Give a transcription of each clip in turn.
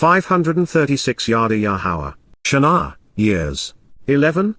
536 Yada Yahowah, Shanah, years. 11.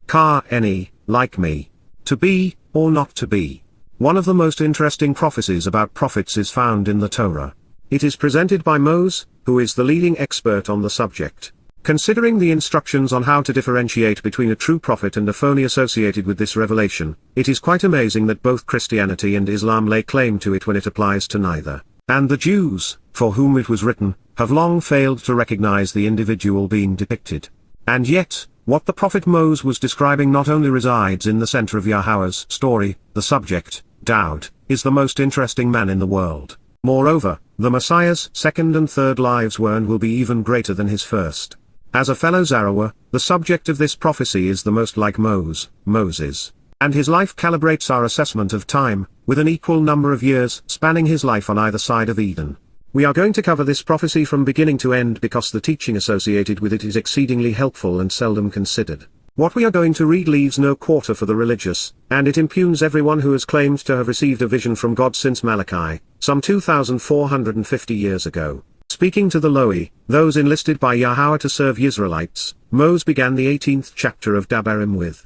Ka any, like me. To be, or not to be. One of the most interesting prophecies about prophets is found in the Torah. It is presented by Moseh, who is the leading expert on the subject. Considering the instructions on how to differentiate between a true prophet and a phony associated with this revelation, it is quite amazing that both Christianity and Islam lay claim to it when it applies to neither. And the Jews, for whom it was written, have long failed to recognize the individual being depicted. And yet, what the prophet Moseh was describing not only resides in the center of Yahweh's story, the subject, Daud, is the most interesting man in the world. Moreover, the Messiah's second and third lives were and will be even greater than his first. As a fellow Zarawa, the subject of this prophecy is the most like Moses. And his life calibrates our assessment of time, with an equal number of years spanning his life on either side of Eden. We are going to cover this prophecy from beginning to end because the teaching associated with it is exceedingly helpful and seldom considered. What we are going to read leaves no quarter for the religious, and it impugns everyone who has claimed to have received a vision from God since Malachi, some 2,450 years ago. Speaking to the Lo'i, those enlisted by Yahowah to serve Yisra'elites, Moseh began the 18th chapter of Devarim with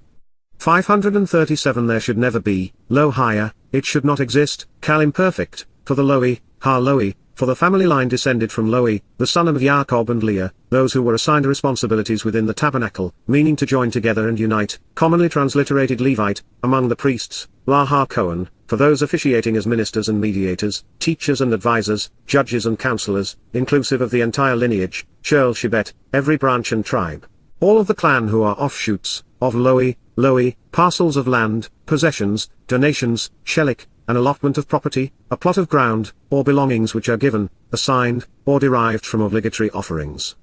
537. There should never be, lo higher, it should not exist, kal imperfect, for the Lo'i, ha Lo'i, for the family line descended from Lo'i, the son of Jacob and Leah, those who were assigned responsibilities within the tabernacle, meaning to join together and unite, commonly transliterated Levite, among the priests, la ha Cohen, for those officiating as ministers and mediators, teachers and advisors, judges and counselors, inclusive of the entire lineage, Shel Shebet, every branch and tribe. All of the clan who are offshoots, of Lo'i, parcels of land, possessions, donations, shelik, an allotment of property, a plot of ground, or belongings which are given, assigned, or derived from obligatory offerings.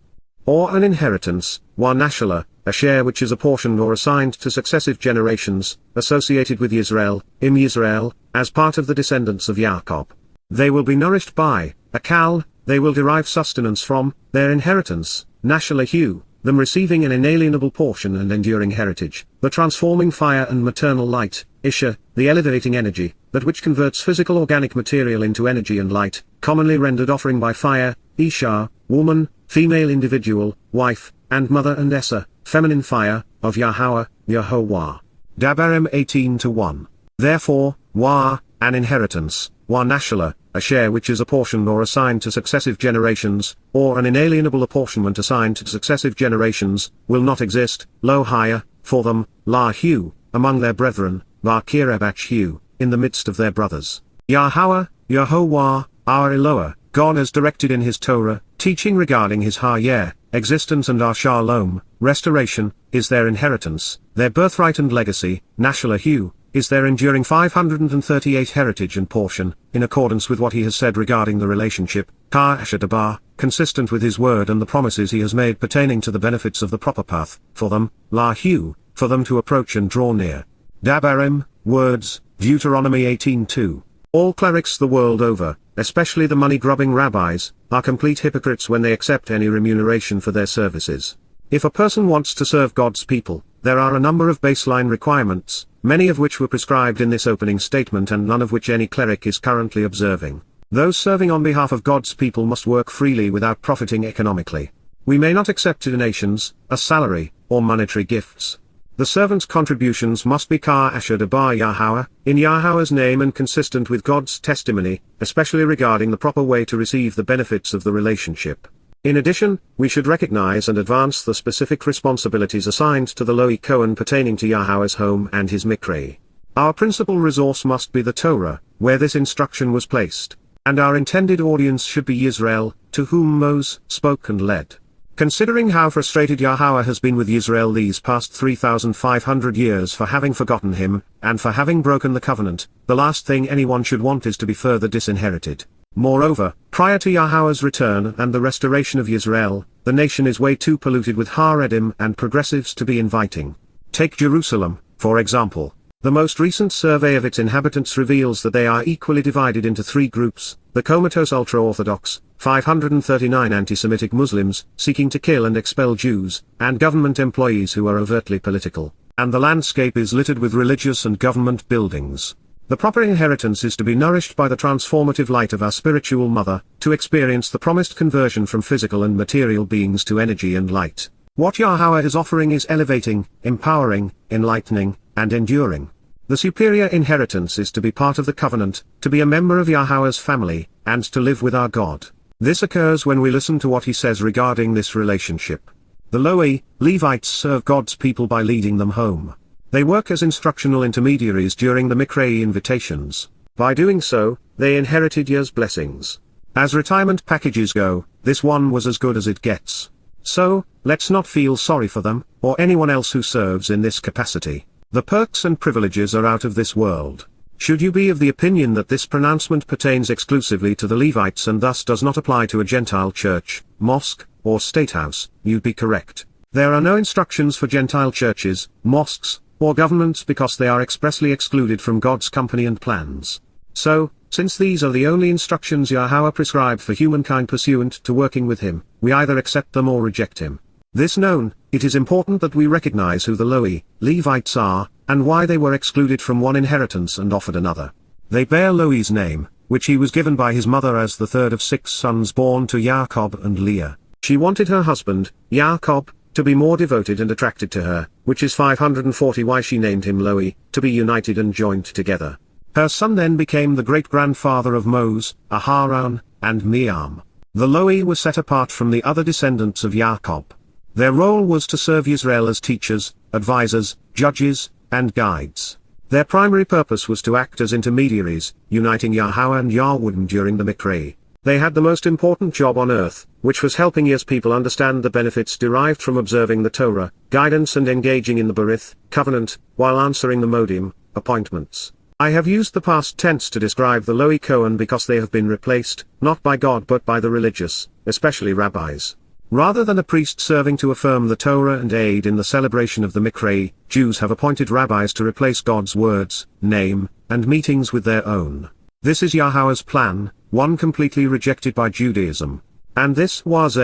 Or an inheritance, wa nashala, a share which is apportioned or assigned to successive generations, associated with Yisrael, Yisrael, as part of the descendants of Jacob. They will be nourished by, a kal, they will derive sustenance from, their inheritance, nashalahu, them receiving an inalienable portion and enduring heritage, the transforming fire and maternal light, isha, the elevating energy, that which converts physical organic material into energy and light, commonly rendered offering by fire, isha, woman, female individual, wife, and mother, and essa, feminine fire, of Yahowah, Yehovah. Devarim 18-1. Therefore, wa, an inheritance, wa nashala, a share which is apportioned or assigned to successive generations, or an inalienable apportionment assigned to successive generations, will not exist, lo higher, for them, la hu, among their brethren, va kirebach hu, in the midst of their brothers. Yahowah, Yehovah, our Eloah, God has directed in his Torah, teaching regarding his Hayeh, existence, and our Shalom, restoration, is their inheritance, their birthright and legacy, nashalahu, is their enduring 538 heritage and portion, in accordance with what he has said regarding the relationship, ka ashadabar, consistent with his word and the promises he has made pertaining to the benefits of the proper path, for them, lahu, for them to approach and draw near. Devarim, words, Deuteronomy 18:2. All clerics the world over, especially the money-grubbing rabbis, are complete hypocrites when they accept any remuneration for their services. If a person wants to serve God's people, there are a number of baseline requirements, many of which were prescribed in this opening statement and none of which any cleric is currently observing. Those serving on behalf of God's people must work freely without profiting economically. We may not accept donations, a salary, or monetary gifts. The servant's contributions must be ka ashadabar Yahowah, in Yahowah's name and consistent with God's testimony, especially regarding the proper way to receive the benefits of the relationship. In addition, we should recognize and advance the specific responsibilities assigned to the Lo'i Cohen pertaining to Yahowah's home and his mikre. Our principal resource must be the Torah, where this instruction was placed, and our intended audience should be Yisrael, to whom Moseh spoke and led. Considering how frustrated Yahowah has been with Yisrael these past 3,500 years for having forgotten him, and for having broken the covenant, the last thing anyone should want is to be further disinherited. Moreover, prior to Yahowah's return and the restoration of Yisrael, the nation is way too polluted with Haredim and progressives to be inviting. Take Jerusalem, for example. The most recent survey of its inhabitants reveals that they are equally divided into three groups: the comatose ultra-Orthodox, 539 anti-Semitic Muslims, seeking to kill and expel Jews, and government employees who are overtly political, and the landscape is littered with religious and government buildings. The proper inheritance is to be nourished by the transformative light of our spiritual mother, to experience the promised conversion from physical and material beings to energy and light. What Yahowah is offering is elevating, empowering, enlightening, and enduring. The superior inheritance is to be part of the covenant, to be a member of Yahowah's family, and to live with our God. This occurs when we listen to what he says regarding this relationship. The Levites serve God's people by leading them home. They work as instructional intermediaries during the Mikra invitations. By doing so, they inherited Yah's blessings. As retirement packages go, this one was as good as it gets. So, let's not feel sorry for them, or anyone else who serves in this capacity. The perks and privileges are out of this world. Should you be of the opinion that this pronouncement pertains exclusively to the Levites and thus does not apply to a Gentile church, mosque, or statehouse, you'd be correct. There are no instructions for Gentile churches, mosques, or governments because they are expressly excluded from God's company and plans. So, since these are the only instructions Yahowah prescribed for humankind pursuant to working with him, we either accept them or reject him. This known, it is important that we recognize who the Levites are, and why they were excluded from one inheritance and offered another. They bear Loi's name, which he was given by his mother as the third of 6 sons born to Jacob and Leah. She wanted her husband, Jacob, to be more devoted and attracted to her, which is 540 why she named him Loi, to be united and joined together. Her son then became the great-grandfather of Moseh, Aharon, and Miriam. The Loi were set apart from the other descendants of Jacob. Their role was to serve Israel as teachers, advisors, judges, and guides. Their primary purpose was to act as intermediaries, uniting Yahowah and Yahweh during the Mikra. They had the most important job on earth, which was helping Yah's people understand the benefits derived from observing the Torah, guidance and engaging in the Berith, covenant, while answering the Modim, appointments. I have used the past tense to describe the Loi Kohen because they have been replaced, not by God but by the religious, especially rabbis. Rather than a priest serving to affirm the Torah and aid in the celebration of the Mikra, Jews have appointed rabbis to replace God's words, name, and meetings with their own. This is Yahowah's plan, one completely rejected by Judaism. And this was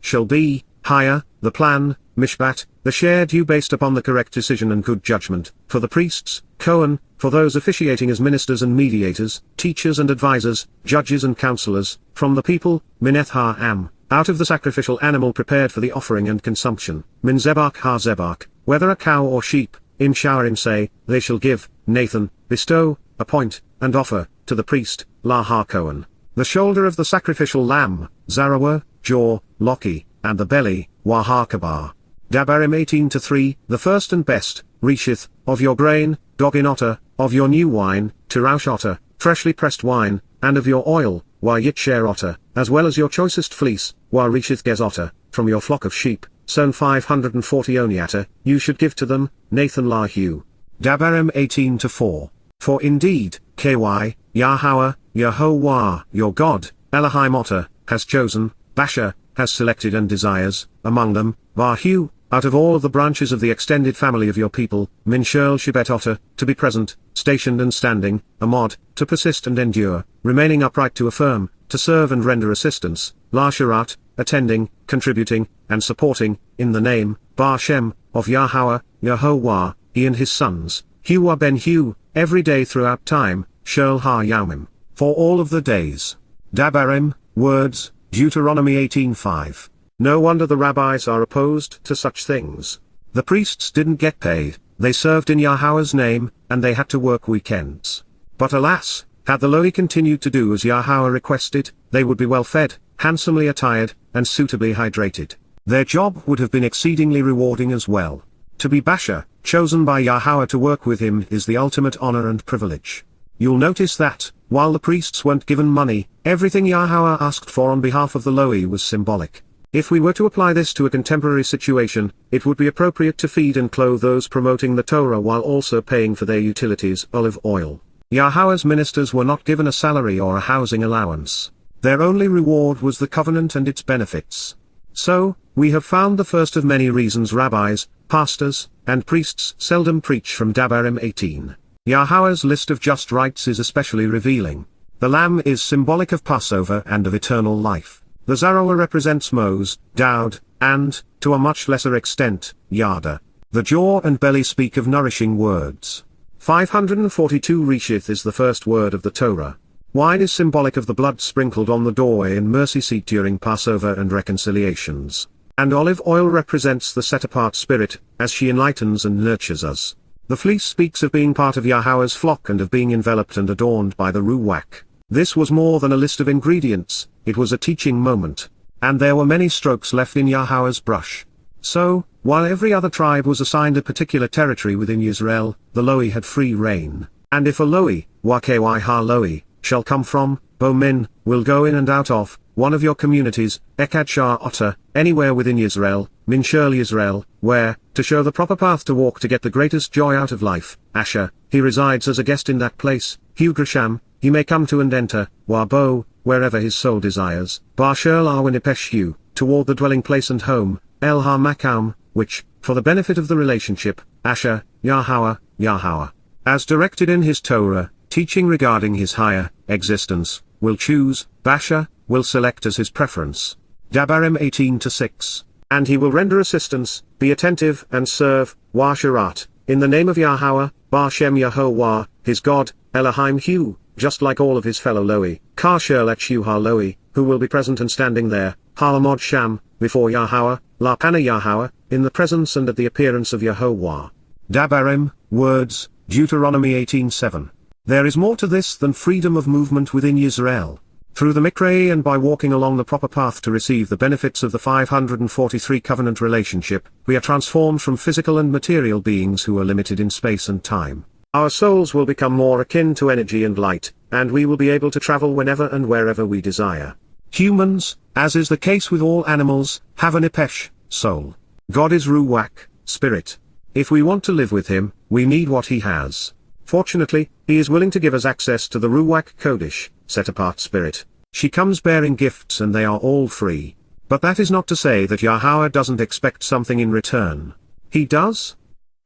shall be, higher, the plan, mishpat, the shared due based upon the correct decision and good judgment, for the priests, Kohen, for those officiating as ministers and mediators, teachers and advisors, judges and counselors, from the people, mineth ha'am, out of the sacrificial animal prepared for the offering and consumption, min zebach ha-zebach, whether a cow or sheep, im sharim say, they shall give, Nathan, bestow, appoint, and offer, to the priest, la ha-Kohen, the shoulder of the sacrificial lamb, zarawah, jaw, loki, and the belly, wah-ha-kabar. Dabarim 18-3, the first and best, reshith, of your grain, dogin otter, of your new wine, tiroush otter, freshly pressed wine, and of your oil, wah yitcher otter, as well as your choicest fleece, wah reshith gez otter, from your flock of sheep, sown 540 oniata, you should give to them, Nathan Lahu. Dabarim 18-4. For indeed, KY, Yahowah, Yahowah, your God, Elohim otter, has chosen, Basher, has selected and desires, among them, Vahu, out of all of the branches of the extended family of your people, Min Shirl Shebet otter, to be present, stationed and standing, Amod, to persist and endure, remaining upright to affirm, to serve and render assistance, La Sharat, attending, contributing, and supporting, in the name, Bar Shem, of Yahowah, Yahowah, he and his sons, Huwa ben Hu, every day throughout time, Shirl ha-Yaumim, for all of the days. Dabarim, words, Deuteronomy 18:5. No wonder the rabbis are opposed to such things. The priests didn't get paid, they served in Yahowah's name, and they had to work weekends. But alas, had the Loi continued to do as Yahowah requested, they would be well fed, handsomely attired, and suitably hydrated. Their job would have been exceedingly rewarding as well. To be Basher, chosen by Yahowah to work with him, is the ultimate honor and privilege. You'll notice that, while the priests weren't given money, everything Yahowah asked for on behalf of the Loi was symbolic. If we were to apply this to a contemporary situation, it would be appropriate to feed and clothe those promoting the Torah while also paying for their utilities, olive oil. Yahowah's ministers were not given a salary or a housing allowance. Their only reward was the covenant and its benefits. So, we have found the first of many reasons rabbis, pastors, and priests seldom preach from Dabarim 18. Yahowah's list of just rights is especially revealing. The lamb is symbolic of Passover and of eternal life. The Zarawah represents Moseh, Daud, and, to a much lesser extent, Yada. The jaw and belly speak of nourishing words. 542 Reshith is the first word of the Torah. Wine is symbolic of the blood sprinkled on the doorway and mercy seat during Passover and reconciliations. And olive oil represents the set-apart spirit, as she enlightens and nurtures us. The fleece speaks of being part of Yahweh's flock and of being enveloped and adorned by the ruach. This was more than a list of ingredients, it was a teaching moment. And there were many strokes left in Yahweh's brush. So, while every other tribe was assigned a particular territory within Yisrael, the Loi had free reign. And if a Loi, YKY Loi, shall come from, Bomin, will go in and out of, one of your communities, Ekad Shah Otter, anywhere within Yisrael, Minshel Yisrael, where, to show the proper path to walk to get the greatest joy out of life, Asher, he resides as a guest in that place, Hugrasham, he may come to and enter, Wabo, wherever his soul desires, Barshel Arwinipeshu, toward the dwelling place and home, El Ha-Makam, which, for the benefit of the relationship, Asher, Yahowah, as directed in his Torah, teaching regarding his higher existence, will choose, Basher, will select as his preference. Dabarim 18-6. And he will render assistance, be attentive and serve, Washarat, in the name of Yahowah, Bashem Yahovah, his God, Elohim Hu, just like all of his fellow Loi, Kasher Letshu Ha-Loi, who will be present and standing there, Halamod Sham, before Yahowah, La Pana Yahowah, in the presence and at the appearance of Yahovah. Dabarim, words, Deuteronomy 18:7. There is more to this than freedom of movement within Yisrael. Through the Mikra and by walking along the proper path to receive the benefits of the 543 covenant relationship, we are transformed from physical and material beings who are limited in space and time. Our souls will become more akin to energy and light, and we will be able to travel whenever and wherever we desire. Humans, as is the case with all animals, have an Ipesh, soul. God is Ruach, spirit. If we want to live with him, we need what he has. Fortunately, he is willing to give us access to the Ruach Kodesh, set-apart spirit. She comes bearing gifts and they are all free. But that is not to say that Yahowah doesn't expect something in return. He does?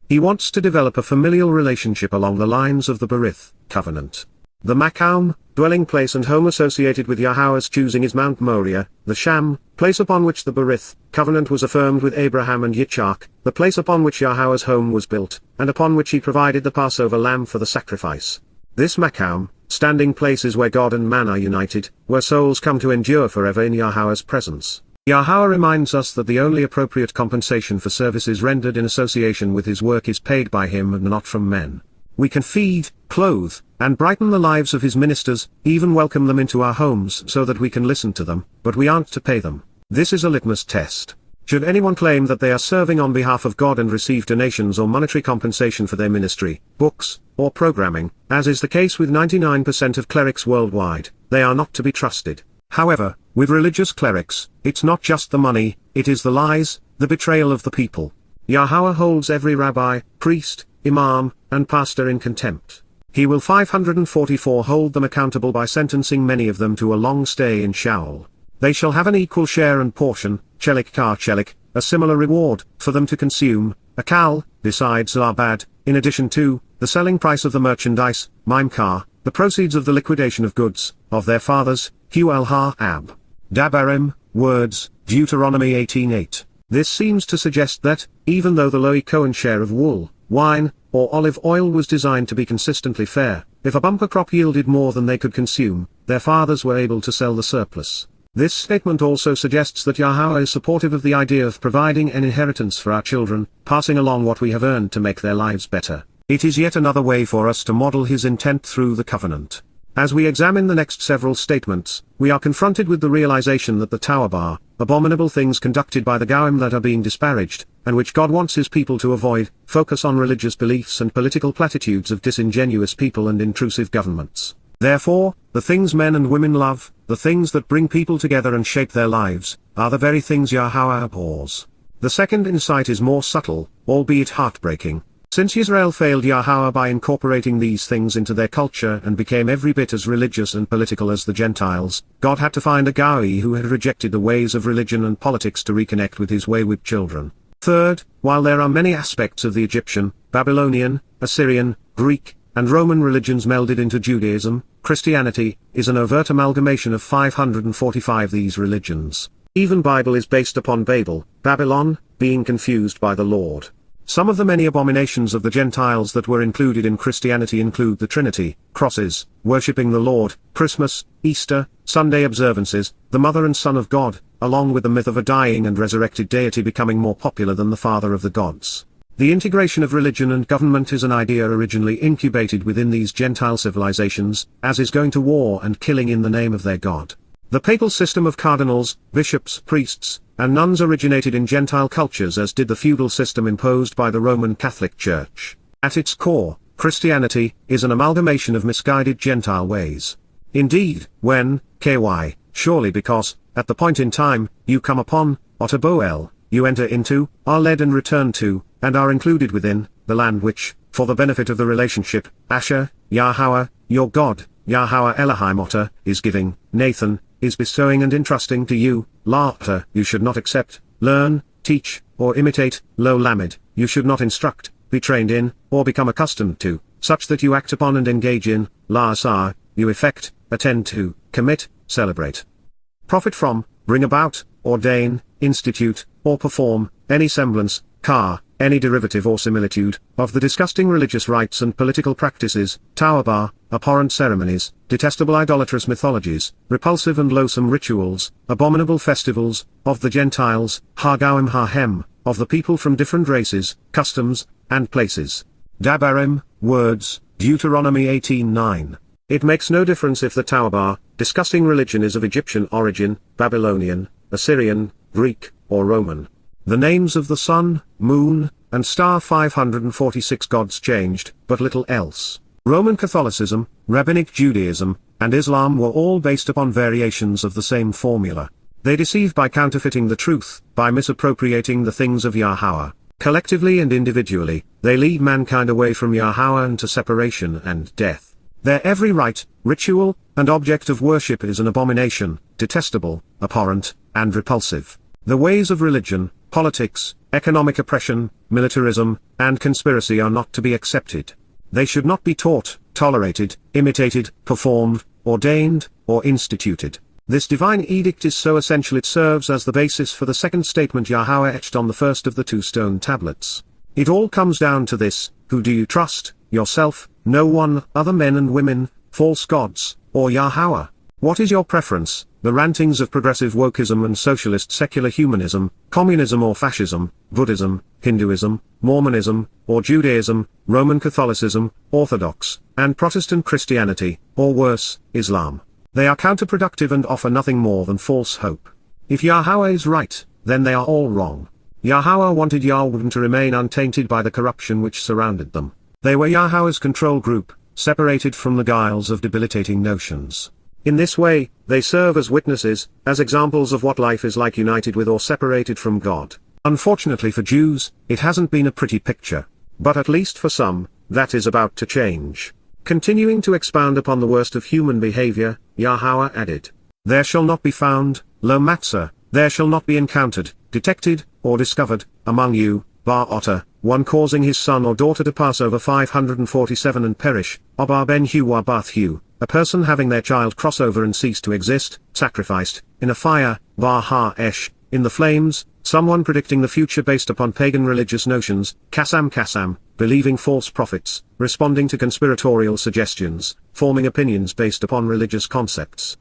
He wants to develop a familial relationship along the lines of the Berith, covenant. The Makam, dwelling place and home associated with Yahowah's choosing is Mount Moriah, the Sham, place upon which the Berith, covenant was affirmed with Abraham and Yitzchak, the place upon which Yahowah's home was built, and upon which he provided the Passover lamb for the sacrifice. This Makam, standing place is where God and man are united, where souls come to endure forever in Yahowah's presence. Yahowah reminds us that the only appropriate compensation for services rendered in association with his work is paid by him and not from men. We can feed, clothe, and brighten the lives of his ministers, even welcome them into our homes so that we can listen to them, but we aren't to pay them. This is a litmus test. Should anyone claim that they are serving on behalf of God and receive donations or monetary compensation for their ministry, books, or programming, as is the case with 99% of clerics worldwide, they are not to be trusted. However, with religious clerics, it's not just the money, it is the lies, the betrayal of the people. Yahowah holds every rabbi, priest, imam, and pastor in contempt. He will 544 hold them accountable by sentencing many of them to a long stay in Shaul. They shall have an equal share and portion, chelik kar chelik, a similar reward, for them to consume, a kal, besides labad, in addition to, the selling price of the merchandise, mimkar, the proceeds of the liquidation of goods, of their fathers, Huel ha-ab. Dabarim, words, Deuteronomy 18:8. This seems to suggest that, even though the Loi Cohen share of wool, wine, or olive oil was designed to be consistently fair, if a bumper crop yielded more than they could consume, their fathers were able to sell the surplus. This statement also suggests that Yahowah is supportive of the idea of providing an inheritance for our children, passing along what we have earned to make their lives better. It is yet another way for us to model his intent through the covenant. As we examine the next several statements, we are confronted with the realization that the Towrah bar, abominable things conducted by the Goyim that are being disparaged, and which God wants his people to avoid, focus on religious beliefs and political platitudes of disingenuous people and intrusive governments. Therefore, the things men and women love, the things that bring people together and shape their lives, are the very things Yahowah abhors. The second insight is more subtle, albeit heartbreaking. Since Israel failed Yahowah by incorporating these things into their culture and became every bit as religious and political as the Gentiles, God had to find a Goy who had rejected the ways of religion and politics to reconnect with his wayward children. Third, while there are many aspects of the Egyptian, Babylonian, Assyrian, Greek, and Roman religions melded into Judaism, Christianity is an overt amalgamation of 545 these religions. Even Bible is based upon Babel, Babylon, being confused by the Lord. Some of the many abominations of the Gentiles that were included in Christianity include the Trinity, crosses, worshipping the Lord, Christmas, Easter, Sunday observances, the Mother and Son of God, along with the myth of a dying and resurrected deity becoming more popular than the Father of the gods. The integration of religion and government is an idea originally incubated within these Gentile civilizations, as is going to war and killing in the name of their God. The papal system of cardinals, bishops, priests, and nuns originated in Gentile cultures, as did the feudal system imposed by the Roman Catholic Church. At its core, Christianity is an amalgamation of misguided Gentile ways. Indeed, when, surely because, at the point in time, you come upon, Otaboel, you enter into, are led and return to, and are included within, the land which, for the benefit of the relationship, Asher, Yahowah, your God, Yahweh Elohim Otter, is giving, Nathan, is bestowing and entrusting to you, Later, you should not accept, learn, teach, or imitate, Lo Lamed, you should not instruct, be trained in, or become accustomed to, such that you act upon and engage in, La Asar, you effect, attend to, commit, celebrate. Profit from, bring about, ordain, institute, or perform, any semblance, any derivative or similitude, of the disgusting religious rites and political practices, Towrah, abhorrent ceremonies, detestable idolatrous mythologies, repulsive and loathsome rituals, abominable festivals, of the Gentiles, Hagawim Hahem, of the people from different races, customs, and places. Dabarim, words, Deuteronomy 18:9. It makes no difference if the Towrah, discussing religion, is of Egyptian origin, Babylonian, Assyrian, Greek, or Roman. The names of the sun, moon, and star 546 gods changed, but little else. Roman Catholicism, Rabbinic Judaism, and Islam were all based upon variations of the same formula. They deceive by counterfeiting the truth, by misappropriating the things of Yahowah. Collectively and individually, they lead mankind away from Yahowah and to separation and death. Their every rite, ritual, and object of worship is an abomination, detestable, abhorrent, and repulsive. The ways of religion, politics, economic oppression, militarism, and conspiracy are not to be accepted. They should not be taught, tolerated, imitated, performed, ordained, or instituted. This divine edict is so essential it serves as the basis for the second statement Yahweh etched on the first of the 2 stone tablets. It all comes down to this: who do you trust, yourself, no one, other men and women, false gods, or Yahweh? What is your preference? The rantings of progressive wokeism and socialist secular humanism, communism or fascism, Buddhism, Hinduism, Mormonism, or Judaism, Roman Catholicism, Orthodox, and Protestant Christianity, or worse, Islam. They are counterproductive and offer nothing more than false hope. If Yahweh is right, then they are all wrong. Yahweh wanted Yahweh to remain untainted by the corruption which surrounded them. They were Yahweh's control group, separated from the guiles of debilitating notions. In this way, they serve as witnesses, as examples of what life is like united with or separated from God. Unfortunately for Jews, it hasn't been a pretty picture. But at least for some, that is about to change. Continuing to expound upon the worst of human behavior, Yahweh added, "There shall not be found, lo matzah, there shall not be encountered, detected, or discovered, among you, bar otter, one causing his son or daughter to pass over 547 and perish, obar ben hu wa bath hu, a person having their child cross over and cease to exist, sacrificed, in a fire, bar ha-esh, in the flames, someone predicting the future based upon pagan religious notions, kasam, believing false prophets, responding to conspiratorial suggestions, forming opinions based upon religious concepts.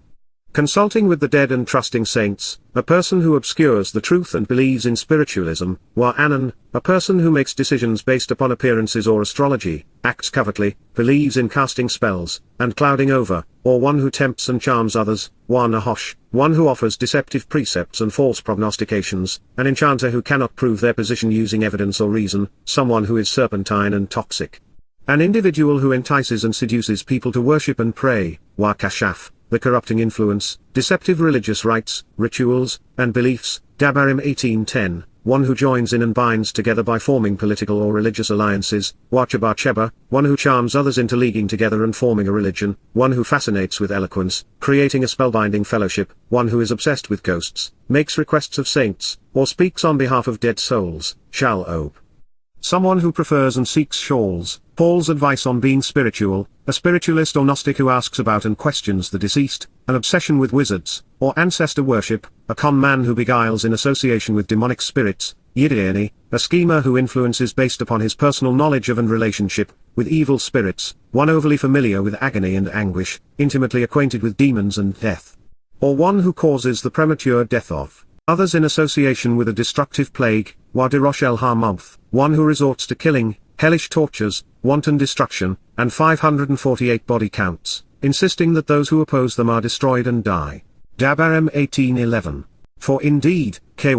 Consulting with the dead and trusting saints, a person who obscures the truth and believes in spiritualism, Anan, a person who makes decisions based upon appearances or astrology, acts covertly, believes in casting spells, and clouding over, or one who tempts and charms others, Nahosh, one who offers deceptive precepts and false prognostications, an enchanter who cannot prove their position using evidence or reason, someone who is serpentine and toxic. An individual who entices and seduces people to worship and pray, Kashaf, the corrupting influence, deceptive religious rites, rituals, and beliefs, Dabarim 18:10, one who joins in and binds together by forming political or religious alliances, Wachaba, one who charms others into leaguing together and forming a religion, one who fascinates with eloquence, creating a spellbinding fellowship, one who is obsessed with ghosts, makes requests of saints, or speaks on behalf of dead souls, Shal-Ob. Someone who prefers and seeks shawls, Paul's advice on being spiritual, a spiritualist or Gnostic who asks about and questions the deceased, an obsession with wizards, or ancestor worship, a con man who beguiles in association with demonic spirits, Yid'eni, a schemer who influences based upon his personal knowledge of and relationship with evil spirits, one overly familiar with agony and anguish, intimately acquainted with demons and death. Or one who causes the premature death of others in association with a destructive plague, Wadirosh el Harmouth, one who resorts to killing, hellish tortures, wanton destruction, and 548 body counts, insisting that those who oppose them are destroyed and die. Dabarem 18:11. For indeed, ky,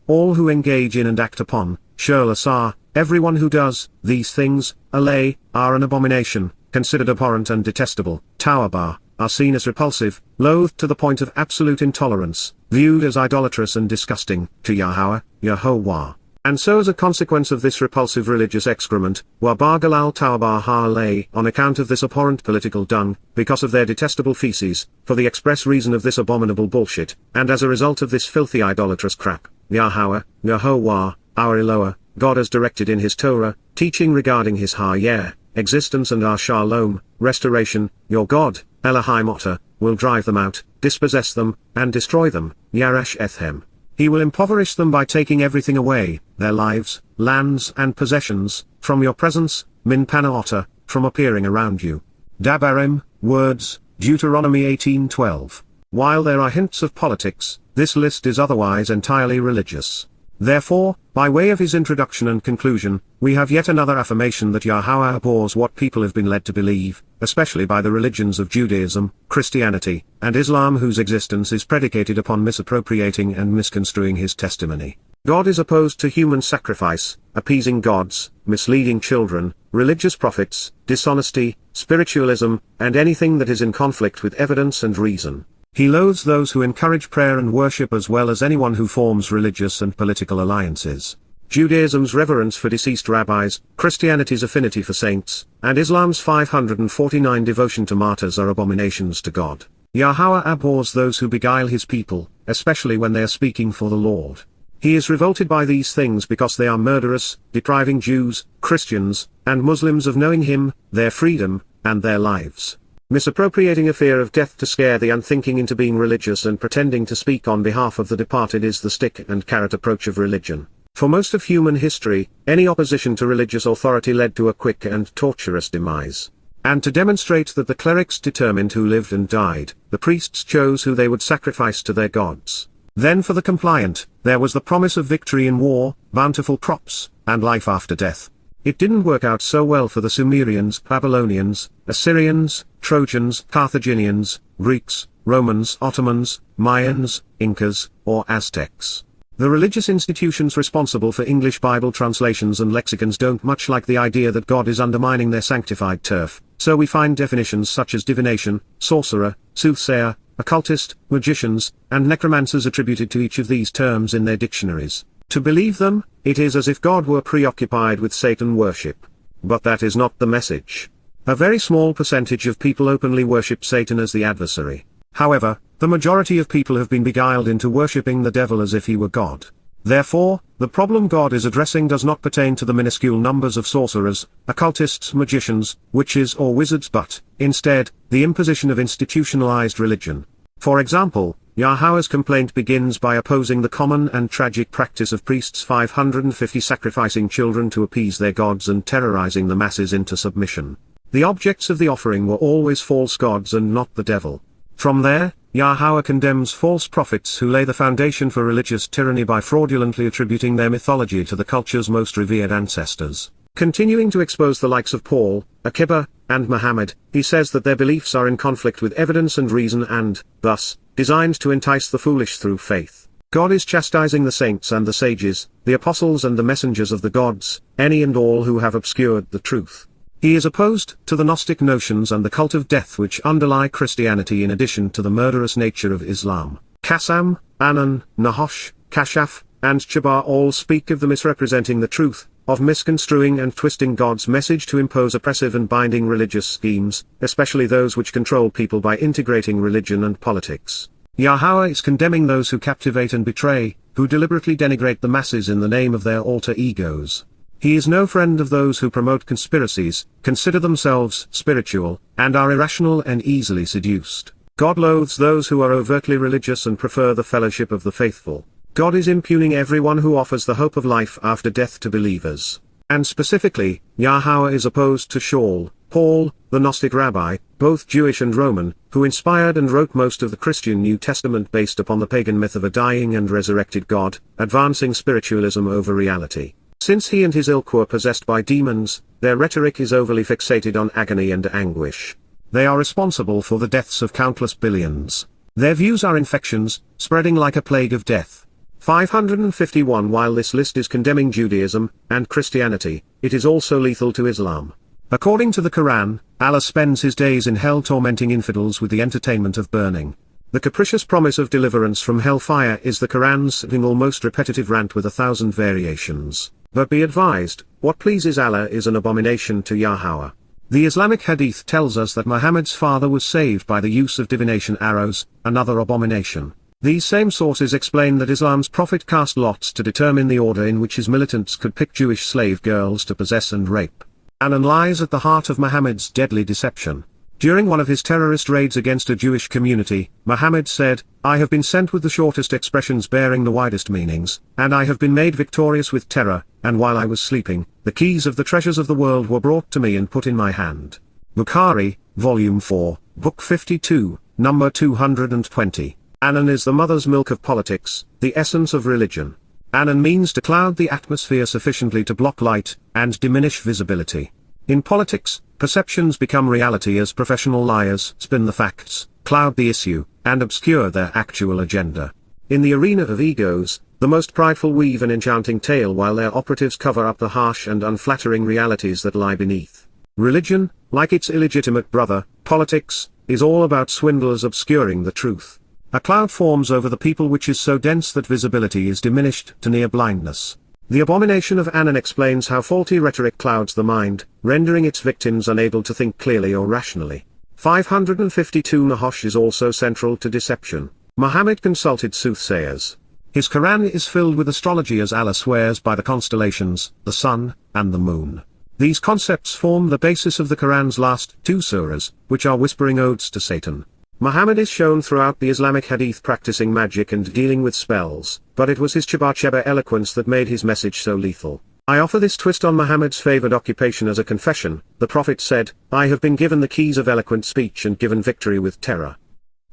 all who engage in and act upon, shurlasar, everyone who does, these things, alay, are an abomination, considered abhorrent and detestable, tawabah, are seen as repulsive, loathed to the point of absolute intolerance, viewed as idolatrous and disgusting, to Yahowah. And so as a consequence of this repulsive religious excrement, Wabagalal Tawabah ha-lay, on account of this abhorrent political dung, because of their detestable feces, for the express reason of this abominable bullshit, and as a result of this filthy idolatrous crap, Yahowah, our Eloah, God as directed in his Torah, teaching regarding his ha-yeh, existence and our shalom, restoration, your God, Elohim Otter, will drive them out, dispossess them, and destroy them, Yarash Ethem. He will impoverish them by taking everything away, their lives, lands and possessions, from your presence, Min Pana Otter, from appearing around you. Dabarim, words, Deuteronomy 18:12. While there are hints of politics, this list is otherwise entirely religious. Therefore, by way of his introduction and conclusion, we have yet another affirmation that Yahowah abhors what people have been led to believe, especially by the religions of Judaism, Christianity, and Islam, whose existence is predicated upon misappropriating and misconstruing his testimony. God is opposed to human sacrifice, appeasing gods, misleading children, religious prophets, dishonesty, spiritualism, and anything that is in conflict with evidence and reason. He loathes those who encourage prayer and worship as well as anyone who forms religious and political alliances. Judaism's reverence for deceased rabbis, Christianity's affinity for saints, and Islam's 549 devotion to martyrs are abominations to God. Yahowah abhors those who beguile his people, especially when they are speaking for the Lord. He is revolted by these things because they are murderous, depriving Jews, Christians, and Muslims of knowing him, their freedom, and their lives. Misappropriating a fear of death to scare the unthinking into being religious and pretending to speak on behalf of the departed is the stick and carrot approach of religion. For most of human history, any opposition to religious authority led to a quick and torturous demise. And to demonstrate that the clerics determined who lived and died, the priests chose who they would sacrifice to their gods. Then for the compliant, there was the promise of victory in war, bountiful crops, and life after death. It didn't work out so well for the Sumerians, Babylonians, Assyrians, Trojans, Carthaginians, Greeks, Romans, Ottomans, Mayans, Incas, or Aztecs. The religious institutions responsible for English Bible translations and lexicons don't much like the idea that God is undermining their sanctified turf, so we find definitions such as divination, sorcerer, soothsayer, occultist, magicians, and necromancers attributed to each of these terms in their dictionaries. To believe them, it is as if God were preoccupied with Satan worship. But that is not the message. A very small percentage of people openly worship Satan as the adversary. However, the majority of people have been beguiled into worshipping the devil as if he were God. Therefore, the problem God is addressing does not pertain to the minuscule numbers of sorcerers, occultists, magicians, witches or wizards but, instead, the imposition of institutionalized religion. For example, Yahowah's complaint begins by opposing the common and tragic practice of priests 550 sacrificing children to appease their gods and terrorizing the masses into submission. The objects of the offering were always false gods and not the devil. From there, Yahowah condemns false prophets who lay the foundation for religious tyranny by fraudulently attributing their mythology to the culture's most revered ancestors. Continuing to expose the likes of Paul, Akiba, and Muhammad, he says that their beliefs are in conflict with evidence and reason and, thus, designed to entice the foolish through faith. God is chastising the saints and the sages, the apostles and the messengers of the gods, any and all who have obscured the truth. He is opposed to the Gnostic notions and the cult of death which underlie Christianity in addition to the murderous nature of Islam. Qassam, Anan, Nahash, Kashaf, and Chabar all speak of the misrepresenting the truth, of misconstruing and twisting God's message to impose oppressive and binding religious schemes, especially those which control people by integrating religion and politics. Yahowah is condemning those who captivate and betray, who deliberately denigrate the masses in the name of their alter egos. He is no friend of those who promote conspiracies, consider themselves spiritual, and are irrational and easily seduced. God loathes those who are overtly religious and prefer the fellowship of the faithful. God is impugning everyone who offers the hope of life after death to believers. And specifically, Yahowah is opposed to Shaul, Paul, the Gnostic rabbi, both Jewish and Roman, who inspired and wrote most of the Christian New Testament based upon the pagan myth of a dying and resurrected God, advancing spiritualism over reality. Since he and his ilk were possessed by demons, their rhetoric is overly fixated on agony and anguish. They are responsible for the deaths of countless billions. Their views are infections, spreading like a plague of death. 551 While this list is condemning Judaism and Christianity, it is also lethal to Islam. According to the Quran, Allah spends his days in hell tormenting infidels with the entertainment of burning. The capricious promise of deliverance from hellfire is the Quran's almost repetitive rant with 1,000 variations. But be advised, what pleases Allah is an abomination to Yahowah. The Islamic hadith tells us that Muhammad's father was saved by the use of divination arrows, another abomination. These same sources explain that Islam's prophet cast lots to determine the order in which his militants could pick Jewish slave girls to possess and rape. Anan lies at the heart of Muhammad's deadly deception. During one of his terrorist raids against a Jewish community, Muhammad said, "I have been sent with the shortest expressions bearing the widest meanings, and I have been made victorious with terror, and while I was sleeping, the keys of the treasures of the world were brought to me and put in my hand." Bukhari, Volume 4, Book 52, Number 220. Anan is the mother's milk of politics, the essence of religion. Anan means to cloud the atmosphere sufficiently to block light, and diminish visibility. In politics, perceptions become reality as professional liars spin the facts, cloud the issue, and obscure their actual agenda. In the arena of egos, the most prideful weave an enchanting tale while their operatives cover up the harsh and unflattering realities that lie beneath. Religion, like its illegitimate brother, politics, is all about swindlers obscuring the truth. A cloud forms over the people which is so dense that visibility is diminished to near blindness. The abomination of Anan explains how faulty rhetoric clouds the mind, rendering its victims unable to think clearly or rationally. 552 Nahosh is also central to deception. Muhammad consulted soothsayers. His Quran is filled with astrology as Allah swears by the constellations, the sun, and the moon. These concepts form the basis of the Quran's last two surahs, which are whispering odes to Satan. Muhammad is shown throughout the Islamic hadith practicing magic and dealing with spells, but it was his Shabat eloquence that made his message so lethal. I offer this twist on Muhammad's favored occupation as a confession. The Prophet said, "I have been given the keys of eloquent speech and given victory with terror."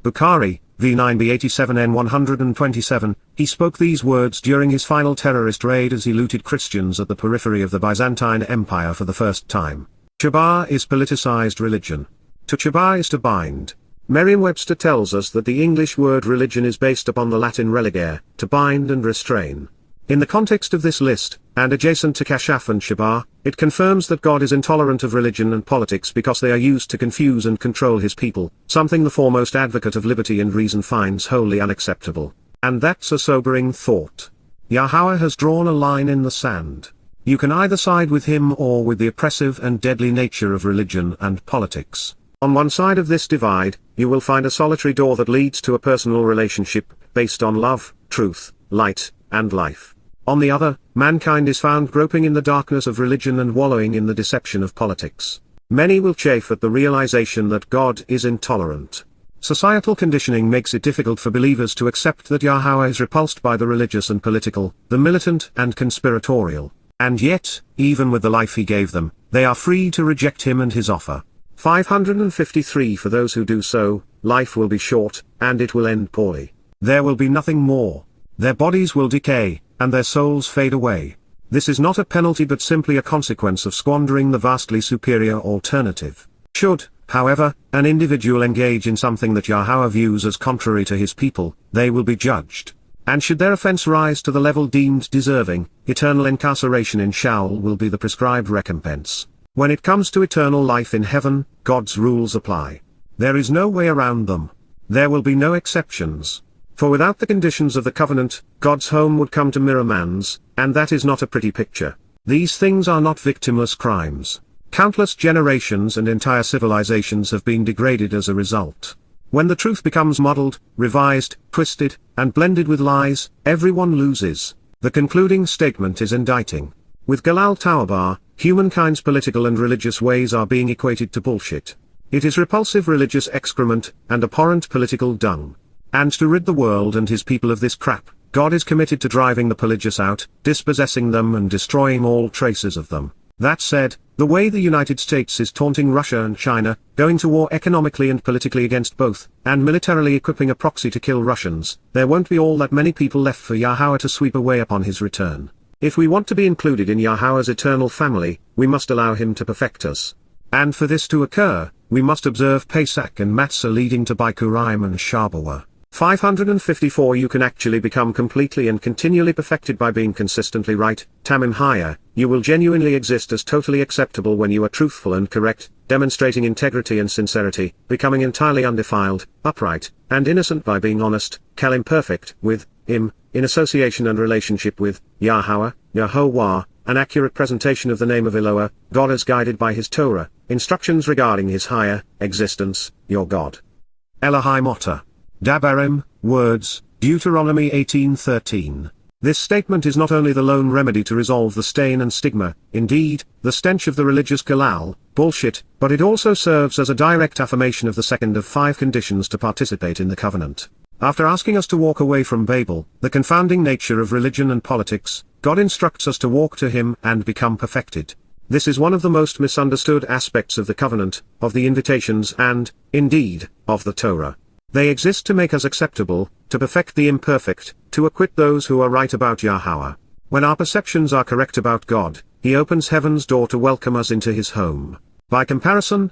Bukhari, V9b87n 127, he spoke these words during his final terrorist raid as he looted Christians at the periphery of the Byzantine Empire for the first time. Shabat is politicized religion. To Shabat is to bind. Merriam-Webster tells us that the English word religion is based upon the Latin religare, to bind and restrain. In the context of this list, and adjacent to Kashaf and Shabat, it confirms that God is intolerant of religion and politics because they are used to confuse and control his people, something the foremost advocate of liberty and reason finds wholly unacceptable. And that's a sobering thought. Yahowah has drawn a line in the sand. You can either side with him or with the oppressive and deadly nature of religion and politics. On one side of this divide, you will find a solitary door that leads to a personal relationship, based on love, truth, light, and life. On the other, mankind is found groping in the darkness of religion and wallowing in the deception of politics. Many will chafe at the realization that God is intolerant. Societal conditioning makes it difficult for believers to accept that Yahowah is repulsed by the religious and political, the militant and conspiratorial. And yet, even with the life he gave them, they are free to reject him and his offer. 553 For those who do so, life will be short, and it will end poorly. There will be nothing more. Their bodies will decay, and their souls fade away. This is not a penalty but simply a consequence of squandering the vastly superior alternative. Should, however, an individual engage in something that Yahowah views as contrary to his people, they will be judged. And should their offense rise to the level deemed deserving, eternal incarceration in Sheol will be the prescribed recompense. When it comes to eternal life in heaven, God's rules apply. There is no way around them. There will be no exceptions. For without the conditions of the covenant, God's home would come to mirror man's, and that is not a pretty picture. These things are not victimless crimes. Countless generations and entire civilizations have been degraded as a result. When the truth becomes muddled, revised, twisted, and blended with lies, everyone loses. The concluding statement is indicting. With Galal Taubar, humankind's political and religious ways are being equated to bullshit. It is repulsive religious excrement, and abhorrent political dung. And to rid the world and his people of this crap, God is committed to driving the religious out, dispossessing them and destroying all traces of them. That said, the way the United States is taunting Russia and China, going to war economically and politically against both, and militarily equipping a proxy to kill Russians, there won't be all that many people left for Yahowah to sweep away upon his return. If we want to be included in Yahowah's eternal family, we must allow him to perfect us. And for this to occur, we must observe Pesach and Matzah leading to Bikurim and Shabat. 554 You can actually become completely and continually perfected by being consistently right. Tamim Haya, you will genuinely exist as totally acceptable when you are truthful and correct, demonstrating integrity and sincerity, becoming entirely undefiled, upright, and innocent by being honest, Kalim perfect, with, Him, in association and relationship with, Yahowah, Yahowah, an accurate presentation of the name of Eloah, God as guided by his Torah, instructions regarding his higher existence, your God. Elohim Otter. Dabarim, words, Deuteronomy 18:13. This statement is not only the lone remedy to resolve the stain and stigma, indeed, the stench of the religious galal, bullshit, but it also serves as a direct affirmation of the second of 5 conditions to participate in the covenant. After asking us to walk away from Babel, the confounding nature of religion and politics, God instructs us to walk to him and become perfected. This is one of the most misunderstood aspects of the covenant, of the invitations and, indeed, of the Torah. They exist to make us acceptable, to perfect the imperfect, to acquit those who are right about Yahowah. When our perceptions are correct about God, he opens heaven's door to welcome us into his home. By comparison,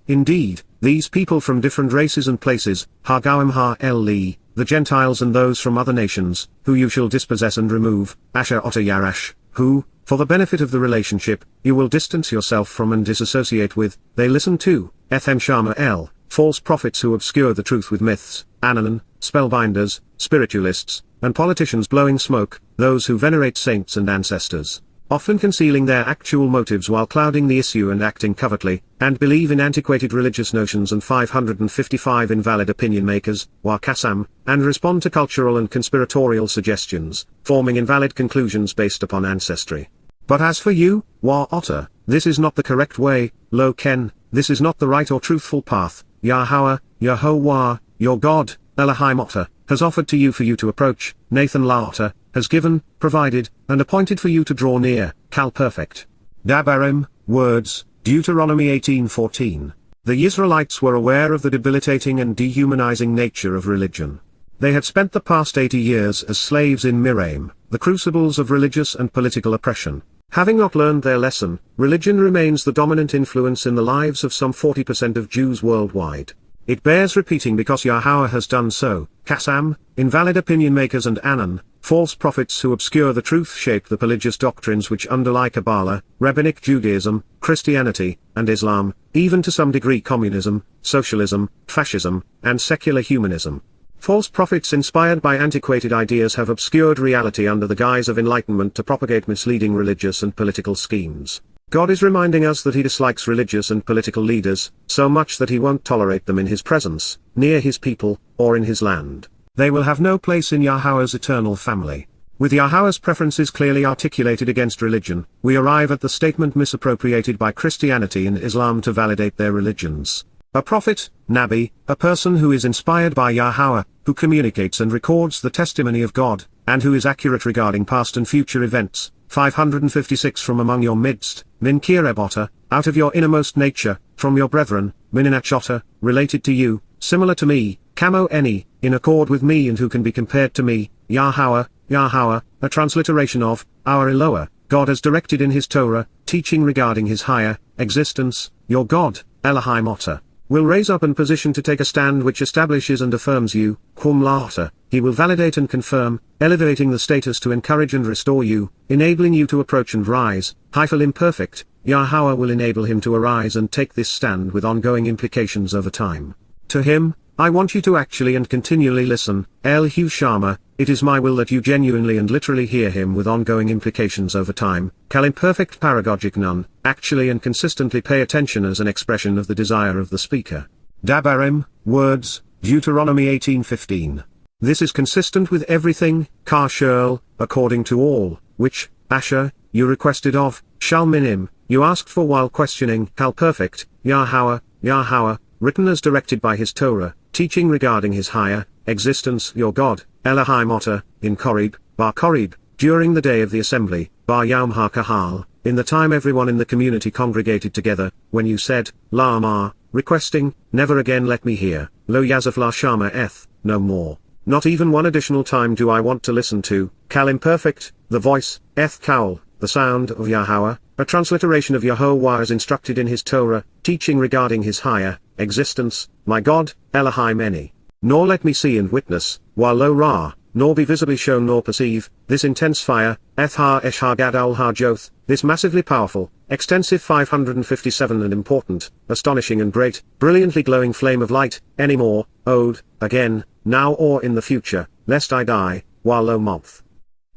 indeed, these people from different races and places, Hagawim Ha-Li, the Gentiles and those from other nations, who you shall dispossess and remove, Asher Otter Yarash, who, for the benefit of the relationship, you will distance yourself from and disassociate with, they listen to, Ethem Shama El, false prophets who obscure the truth with myths, Ananan, spellbinders, spiritualists, and politicians blowing smoke, those who venerate saints and ancestors, often concealing their actual motives while clouding the issue and acting covertly, and believe in antiquated religious notions and 555 invalid opinion makers, Wakasam, and respond to cultural and conspiratorial suggestions, forming invalid conclusions based upon ancestry. But as for you, Wa Otter, this is not the correct way, Lo Ken, this is not the right or truthful path. Yahowah, Yahowah, your God, Elohim Otter, has offered to you for you to approach, Nathan La Otter, has given, provided, and appointed for you to draw near, Kal perfect. Dabarim, words, Deuteronomy 18:14. The Yisraelites were aware of the debilitating and dehumanizing nature of religion. They had spent the past 80 years as slaves in Miraim, the crucibles of religious and political oppression. Having not learned their lesson, religion remains the dominant influence in the lives of some 40% of Jews worldwide. It bears repeating because Yahowah has done so. Kasam, invalid opinion makers and Anan, false prophets who obscure the truth shape the religious doctrines which underlie Kabbalah, Rabbinic Judaism, Christianity, and Islam, even to some degree communism, socialism, fascism, and secular humanism. False prophets inspired by antiquated ideas have obscured reality under the guise of enlightenment to propagate misleading religious and political schemes. God is reminding us that he dislikes religious and political leaders, so much that he won't tolerate them in his presence, near his people, or in his land. They will have no place in Yahowah's eternal family. With Yahowah's preferences clearly articulated against religion, we arrive at the statement misappropriated by Christianity and Islam to validate their religions. A prophet, Nabi, a person who is inspired by Yahowah, who communicates and records the testimony of God, and who is accurate regarding past and future events. 556 From among your midst, Min Kireb Otter, out of your innermost nature, from your brethren, Mininach Otter, related to you, similar to me, Kamo Eni, in accord with me and who can be compared to me, Yahowah, Yahowah, a transliteration of, our Eloah, God has directed in his Torah, teaching regarding his higher existence, your God, Elohim Otter, will raise up and position to take a stand which establishes and affirms you, Kum La Otter, he will validate and confirm, elevating the status to encourage and restore you, enabling you to approach and rise, Hyphal imperfect, Yahowah will enable him to arise and take this stand with ongoing implications over time. To him, I want you to actually and continually listen, El Hu Shama, it is my will that you genuinely and literally hear him with ongoing implications over time, Kal imperfect paragogic none, actually and consistently pay attention as an expression of the desire of the speaker. Dabarim, words, Deuteronomy 18:15. This is consistent with everything, Kar Shurl, according to all, which, Asher, you requested of, Shalminim, you asked for while questioning, Kal perfect, Yahowah, Yahowah, written as directed by his Torah, teaching regarding his higher existence your God, Elohim Otter, in Korib, Bar Korib, during the day of the assembly, Bar Yaum HaKahal, in the time everyone in the community congregated together, when you said, La Amar, requesting, never again let me hear, Lo Yazaf La Shama Eth, no more. Not even one additional time do I want to listen to, Kal imperfect, the voice, Eth Kaul, the sound of Yahowah, a transliteration of Yahowah as instructed in his Torah, teaching regarding his higher existence, my God, Elohim Eni. Nor let me see and witness, while lo Ra, nor be visibly shown nor perceive, this intense fire, Eth Ha Esh Ha Gadol Ha Joth, this massively powerful, extensive 557 and important, astonishing and great, brilliantly glowing flame of light, any more, ode, again, now or in the future, lest I die, while lo Moth.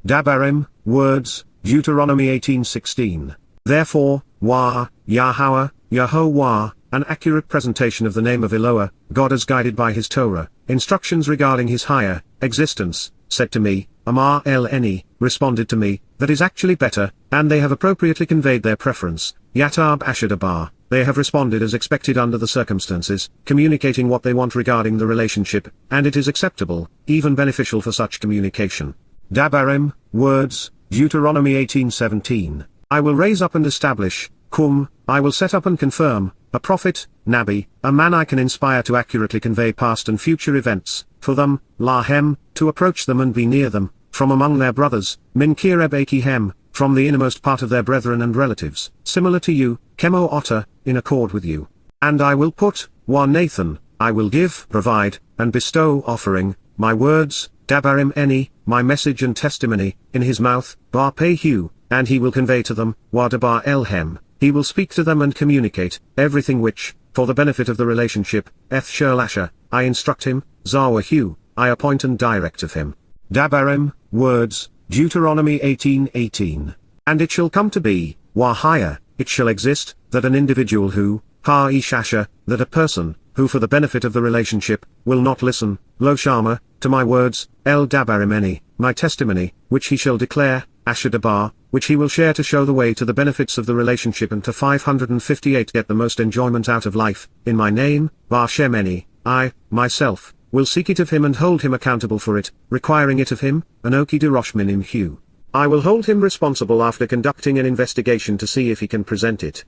Dabarim, words, Deuteronomy 18:16. Therefore, Wah, Yahowah, Yahowah, an accurate presentation of the name of Eloah, God as guided by his Torah, instructions regarding his higher existence, said to me, Amar El Eni, responded to me, that is actually better, and they have appropriately conveyed their preference, Yatab Ashadabar, they have responded as expected under the circumstances, communicating what they want regarding the relationship, and it is acceptable, even beneficial for such communication. Dabarim, words, Deuteronomy 18:17. I will raise up and establish, Kum, I will set up and confirm, a prophet, Nabi, a man I can inspire to accurately convey past and future events, for them, Lahem, to approach them and be near them, from among their brothers, Min Kireb Akihem, from the innermost part of their brethren and relatives, similar to you, Chemo Otter, in accord with you. And I will put, Wa Nathan, I will give, provide, and bestow offering, my words, Dabarim Eni, my message and testimony, in his mouth, Bar Pehu, and he will convey to them, Wa Dabar Elhem, he will speak to them and communicate, everything which, for the benefit of the relationship, Eth Sherlasha, I instruct him, Zawahu, I appoint and direct of him. Dabarim, words, Deuteronomy 18:18. And it shall come to be, Wahaya, it shall exist, that an individual who, Ha-ishasha, that a person, who for the benefit of the relationship, will not listen, Lo Shama, to my words, El Dabarimeni, my testimony, which he shall declare, Ashadabar, which he will share to show the way to the benefits of the relationship and to 558 get the most enjoyment out of life, in my name, Bar Shemeni, I, myself, will seek it of him and hold him accountable for it, requiring it of him, Anoki de Roshminim Hu. I will hold him responsible after conducting an investigation to see if he can present it.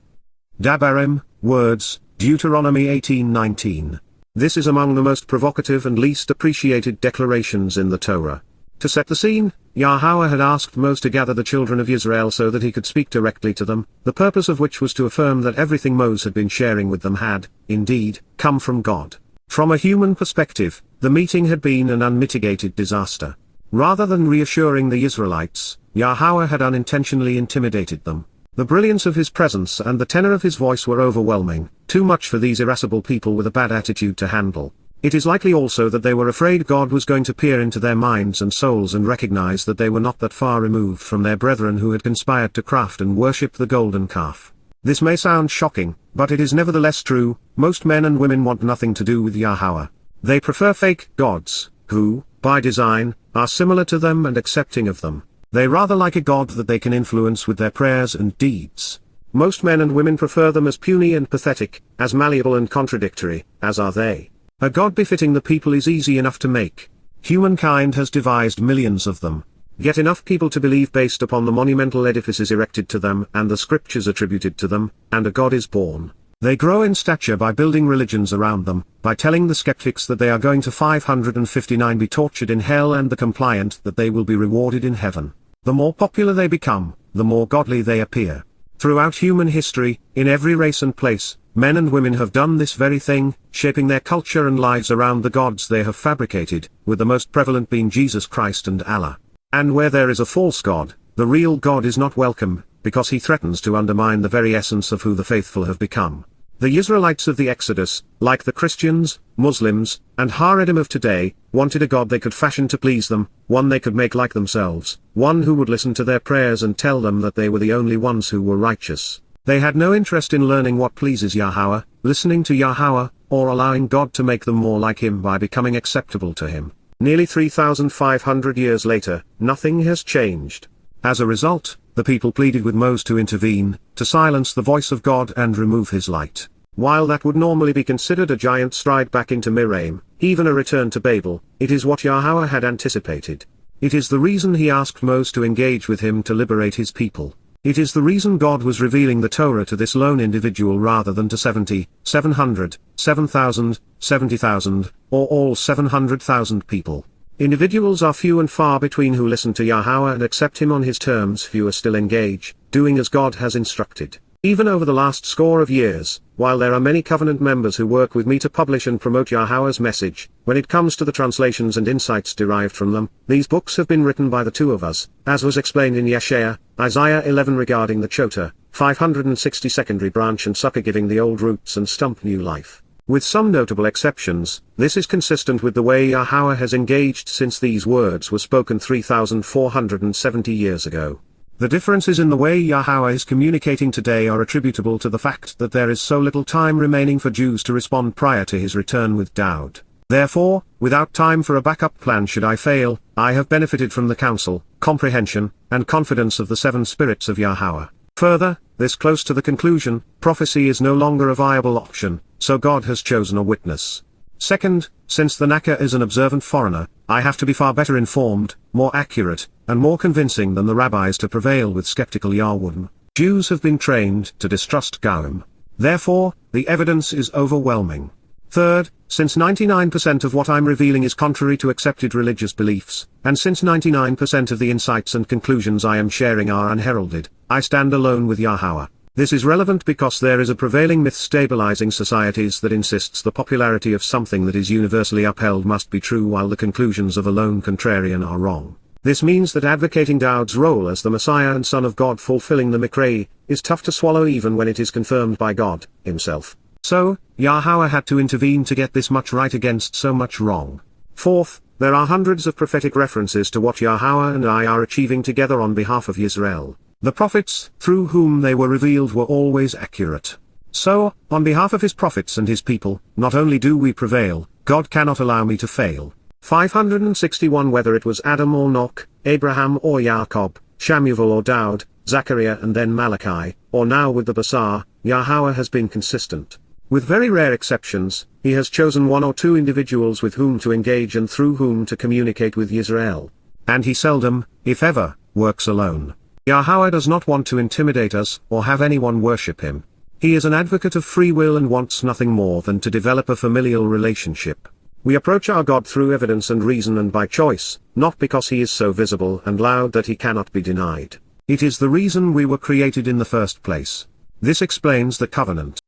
Dabarim, words, Deuteronomy 18:19. This is among the most provocative and least appreciated declarations in the Torah. To set the scene, Yahowah had asked Moseh to gather the children of Israel so that he could speak directly to them, the purpose of which was to affirm that everything Moseh had been sharing with them had, indeed, come from God. From a human perspective, the meeting had been an unmitigated disaster. Rather than reassuring the Israelites, Yahowah had unintentionally intimidated them. The brilliance of his presence and the tenor of his voice were overwhelming, too much for these irascible people with a bad attitude to handle. It is likely also that they were afraid God was going to peer into their minds and souls and recognize that they were not that far removed from their brethren who had conspired to craft and worship the golden calf. This may sound shocking, but it is nevertheless true. Most men and women want nothing to do with Yahowah. They prefer fake gods, who, by design, are similar to them and accepting of them. They rather like a God that they can influence with their prayers and deeds. Most men and women prefer them as puny and pathetic, as malleable and contradictory, as are they. A God befitting the people is easy enough to make. Humankind has devised millions of them. Get enough people to believe based upon the monumental edifices erected to them and the scriptures attributed to them, and a God is born. They grow in stature by building religions around them, by telling the skeptics that they are going to 559 be tortured in hell and the compliant that they will be rewarded in heaven. The more popular they become, the more godly they appear. Throughout human history, in every race and place, men and women have done this very thing, shaping their culture and lives around the gods they have fabricated, with the most prevalent being Jesus Christ and Allah. And where there is a false God, the real God is not welcome, because he threatens to undermine the very essence of who the faithful have become. The Israelites of the Exodus, like the Christians, Muslims, and Haredim of today, wanted a God they could fashion to please them, one they could make like themselves, one who would listen to their prayers and tell them that they were the only ones who were righteous. They had no interest in learning what pleases Yahowah, listening to Yahowah, or allowing God to make them more like him by becoming acceptable to him. Nearly 3,500 years later, nothing has changed. As a result, the people pleaded with Moseh to intervene, to silence the voice of God and remove his light. While that would normally be considered a giant stride back into Miraim, even a return to Babel. It is what Yahowah had anticipated. It is the reason he asked Moses to engage with him to liberate his people. It is the reason God was revealing the Torah to this lone individual rather than to 70, 700, 7,000, 70,000, or all 700,000 people. Individuals are few and far between who listen to Yahowah and accept him on his terms. Fewer still engage, doing as God has instructed. Even over the last score of years, while there are many covenant members who work with me to publish and promote Yahowah's message, when it comes to the translations and insights derived from them, these books have been written by the two of us, as was explained in Yeshaya, Isaiah 11 regarding the Chota, 560 secondary branch and sucker giving the old roots and stump new life. With some notable exceptions, this is consistent with the way Yahowah has engaged since these words were spoken 3,470 years ago. The differences in the way Yahowah is communicating today are attributable to the fact that there is so little time remaining for Jews to respond prior to his return with Daud. Therefore, without time for a backup plan should I fail, I have benefited from the counsel, comprehension, and confidence of the seven spirits of Yahowah. Further, this close to the conclusion, prophecy is no longer a viable option, so God has chosen a witness. Second, since the Naka is an observant foreigner, I have to be far better informed, more accurate, and more convincing than the rabbis to prevail with skeptical Yahweh. Jews have been trained to distrust Goim. Therefore, the evidence is overwhelming. Third, since 99% of what I'm revealing is contrary to accepted religious beliefs, and since 99% of the insights and conclusions I am sharing are unheralded, I stand alone with Yahowah. This is relevant because there is a prevailing myth stabilizing societies that insists the popularity of something that is universally upheld must be true while the conclusions of a lone contrarian are wrong. This means that advocating Daud's role as the Messiah and Son of God fulfilling the Mikra is tough to swallow even when it is confirmed by God himself. So, Yahowah had to intervene to get this much right against so much wrong. Fourth, there are hundreds of prophetic references to what Yahowah and I are achieving together on behalf of Yisrael. The prophets, through whom they were revealed, were always accurate. So, on behalf of his prophets and his people, not only do we prevail, God cannot allow me to fail. 561 Whether it was Adam or Noach, Abraham or Jacob, Shamuel or Daud, Zachariah and then Malachi, or now with the Basar, Yahowah has been consistent. With very rare exceptions, he has chosen one or two individuals with whom to engage and through whom to communicate with Yisrael. And he seldom, if ever, works alone. Yahowah does not want to intimidate us or have anyone worship him. He is an advocate of free will and wants nothing more than to develop a familial relationship. We approach our God through evidence and reason and by choice, not because he is so visible and loud that he cannot be denied. It is the reason we were created in the first place. This explains the covenant.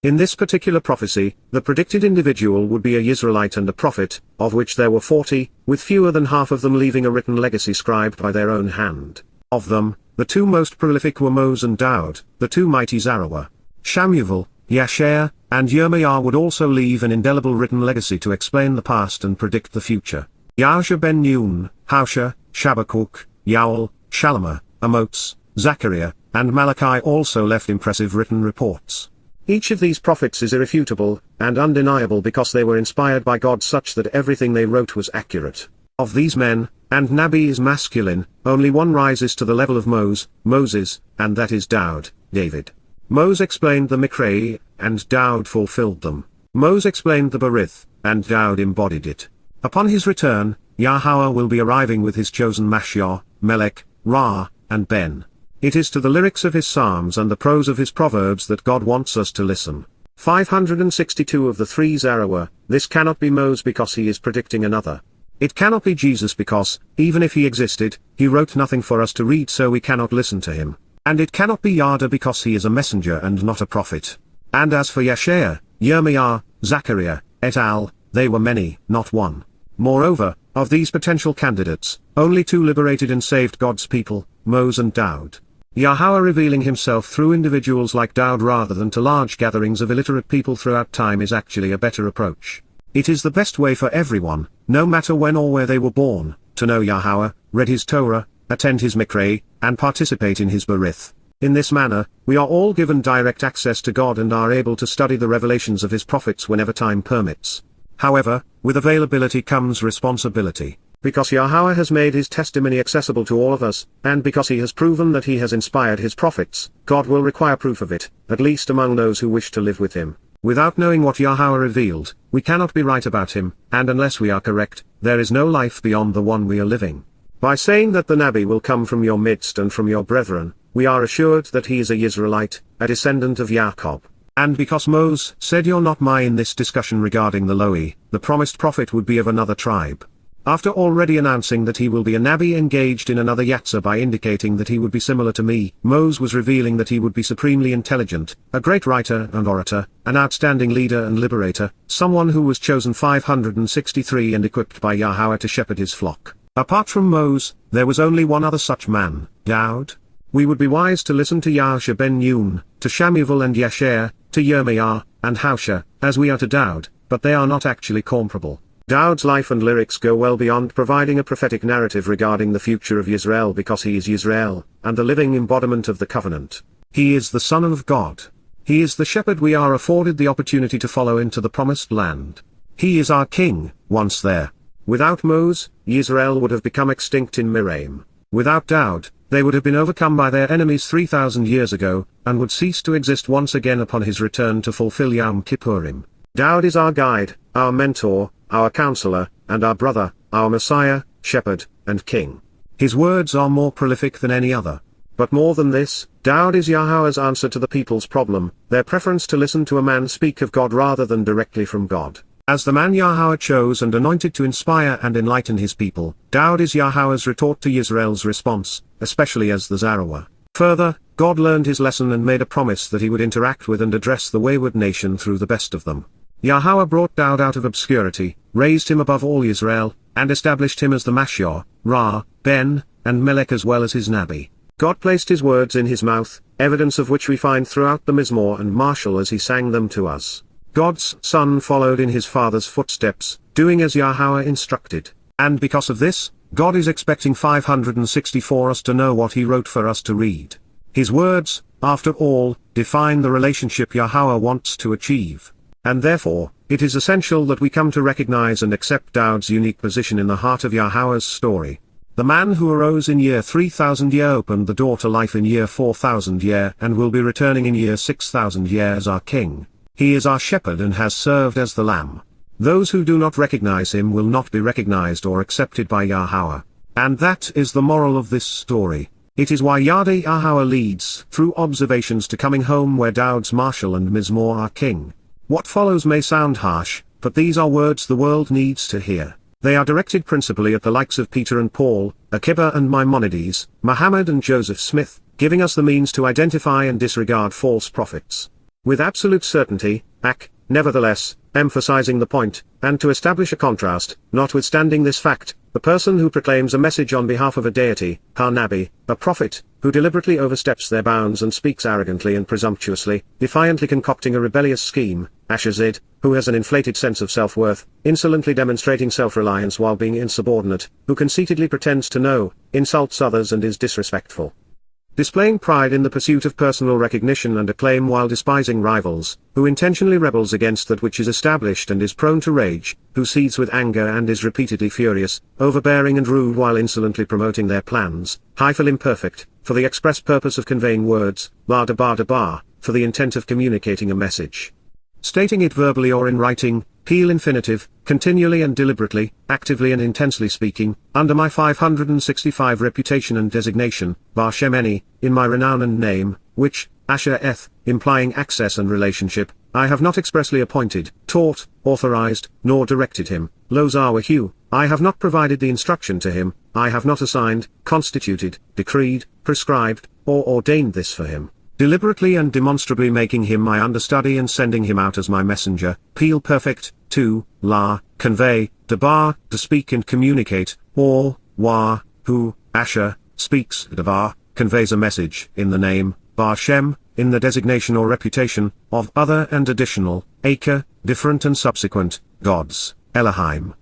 In this particular prophecy, the predicted individual would be a Yisraelite and a prophet, of which there were 40, with fewer than half of them leaving a written legacy scribed by their own hand. Of them, the two most prolific were Moses and Daud, the two mighty Zarawah. Shamuel, Yeshaya, and Yirmiah would also leave an indelible written legacy to explain the past and predict the future. Yahusha ben Nun, Hosea, Shabakuk, Yoel, Shalomah, Amos, Zachariah, and Malachi also left impressive written reports. Each of these prophets is irrefutable and undeniable because they were inspired by God such that everything they wrote was accurate. Of these men, and Nabi is masculine, only one rises to the level of Moses, and that is Daud, David. Moses explained the Mikra, and Daud fulfilled them. Moses explained the Berith, and Daud embodied it. Upon his return, Yahowah will be arriving with his chosen Mashiach, Melech, Ra, and Ben. It is to the lyrics of his psalms and the prose of his proverbs that God wants us to listen. 562 of the three Zarawah, this cannot be Moses because he is predicting another. It cannot be Jesus because, even if he existed, he wrote nothing for us to read so we cannot listen to him. And it cannot be Yada because he is a messenger and not a prophet. And as for Yeshaya, Yirmiah, Zachariah, et al., they were many, not one. Moreover, of these potential candidates, only two liberated and saved God's people, Moses and Daud. Yahowah revealing himself through individuals like Daud rather than to large gatherings of illiterate people throughout time is actually a better approach. It is the best way for everyone, no matter when or where they were born, to know Yahowah, read his Torah, attend his Mikra, and participate in his Berith. In this manner, we are all given direct access to God and are able to study the revelations of his prophets whenever time permits. However, with availability comes responsibility. Because Yahowah has made his testimony accessible to all of us, and because he has proven that he has inspired his prophets, God will require proof of it, at least among those who wish to live with him. Without knowing what Yahowah revealed, we cannot be right about him, and unless we are correct, there is no life beyond the one we are living. By saying that the Nabi will come from your midst and from your brethren, we are assured that he is a Yisra'elite, a descendant of Jacob. And because Moseh said you're not my in this discussion regarding the Lo'i, the promised prophet would be of another tribe. After already announcing that he will be a Nabi engaged in another Yatzah by indicating that he would be similar to me, Moseh was revealing that he would be supremely intelligent, a great writer and orator, an outstanding leader and liberator, someone who was chosen 563 and equipped by Yahowah to shepherd his flock. Apart from Moseh, there was only one other such man, Daud. We would be wise to listen to Yahusha ben Nun, to Shamuvel and Yasher, to Yirmiah, and Hosea, as we are to Daud, but they are not actually comparable. Daud's life and lyrics go well beyond providing a prophetic narrative regarding the future of Yisrael because he is Yisrael, and the living embodiment of the covenant. He is the Son of God. He is the shepherd we are afforded the opportunity to follow into the promised land. He is our king, once there. Without Moseh, Yisrael would have become extinct in Miraim. Without Daud, they would have been overcome by their enemies 3,000 years ago, and would cease to exist once again upon his return to fulfill Yom Kippurim. Daud is our guide, our mentor, our counselor, and our brother, our Messiah, shepherd, and king. His words are more prolific than any other. But more than this, Daud is Yahowah's answer to the people's problem, their preference to listen to a man speak of God rather than directly from God. As the man Yahowah chose and anointed to inspire and enlighten his people, Daud is Yahowah's retort to Yisrael's response, especially as the Zarewah. Further, God learned his lesson and made a promise that he would interact with and address the wayward nation through the best of them. Yahowah brought Daud out of obscurity, raised him above all Israel, and established him as the Mashor, Ra, Ben, and Melech as well as his Nabi. God placed his words in his mouth, evidence of which we find throughout the Mizmor and Marshal as he sang them to us. God's son followed in his father's footsteps, doing as Yahowah instructed. And because of this, God is expecting 564 us to know what he wrote for us to read. His words, after all, define the relationship Yahowah wants to achieve. And therefore, it is essential that we come to recognize and accept Daud's unique position in the heart of Yahowah's story. The man who arose in year 3000 year opened the door to life in year 4000 year and will be returning in year 6000 year as our king. He is our shepherd and has served as the lamb. Those who do not recognize him will not be recognized or accepted by Yahowah. And that is the moral of this story. It is why Yada Yahowah leads through observations to coming home where Daud's Marshal and Mizmor are king. What follows may sound harsh, but these are words the world needs to hear. They are directed principally at the likes of Peter and Paul, Akiba and Maimonides, Muhammad and Joseph Smith, giving us the means to identify and disregard false prophets. With absolute certainty, nevertheless, emphasizing the point, and to establish a contrast, notwithstanding this fact, the person who proclaims a message on behalf of a deity, Nabi, a prophet, who deliberately oversteps their bounds and speaks arrogantly and presumptuously, defiantly concocting a rebellious scheme, Ashazid, who has an inflated sense of self-worth, insolently demonstrating self-reliance while being insubordinate, who conceitedly pretends to know, insults others and is disrespectful. Displaying pride in the pursuit of personal recognition and acclaim while despising rivals, who intentionally rebels against that which is established and is prone to rage, who seethes with anger and is repeatedly furious, overbearing and rude while insolently promoting their plans, hyphal imperfect, for the express purpose of conveying words, for the intent of communicating a message. Stating it verbally or in writing, peel infinitive, continually and deliberately, actively and intensely speaking, under my 565 reputation and designation, Bar Shemeni, in my renown and name, which, Asher Eth, implying access and relationship, I have not expressly appointed, taught, authorized, nor directed him, Lo Zawahu, I have not provided the instruction to him, I have not assigned, constituted, decreed, prescribed, or ordained this for him. Deliberately and demonstrably making him my understudy and sending him out as my messenger, peel perfect, to, la, convey, dabar, to speak and communicate, or, wa, who, Asher, speaks, dabar, conveys a message, in the name, Bar Shem, in the designation or reputation, of other and additional, Acre, different and subsequent, gods, Elohim.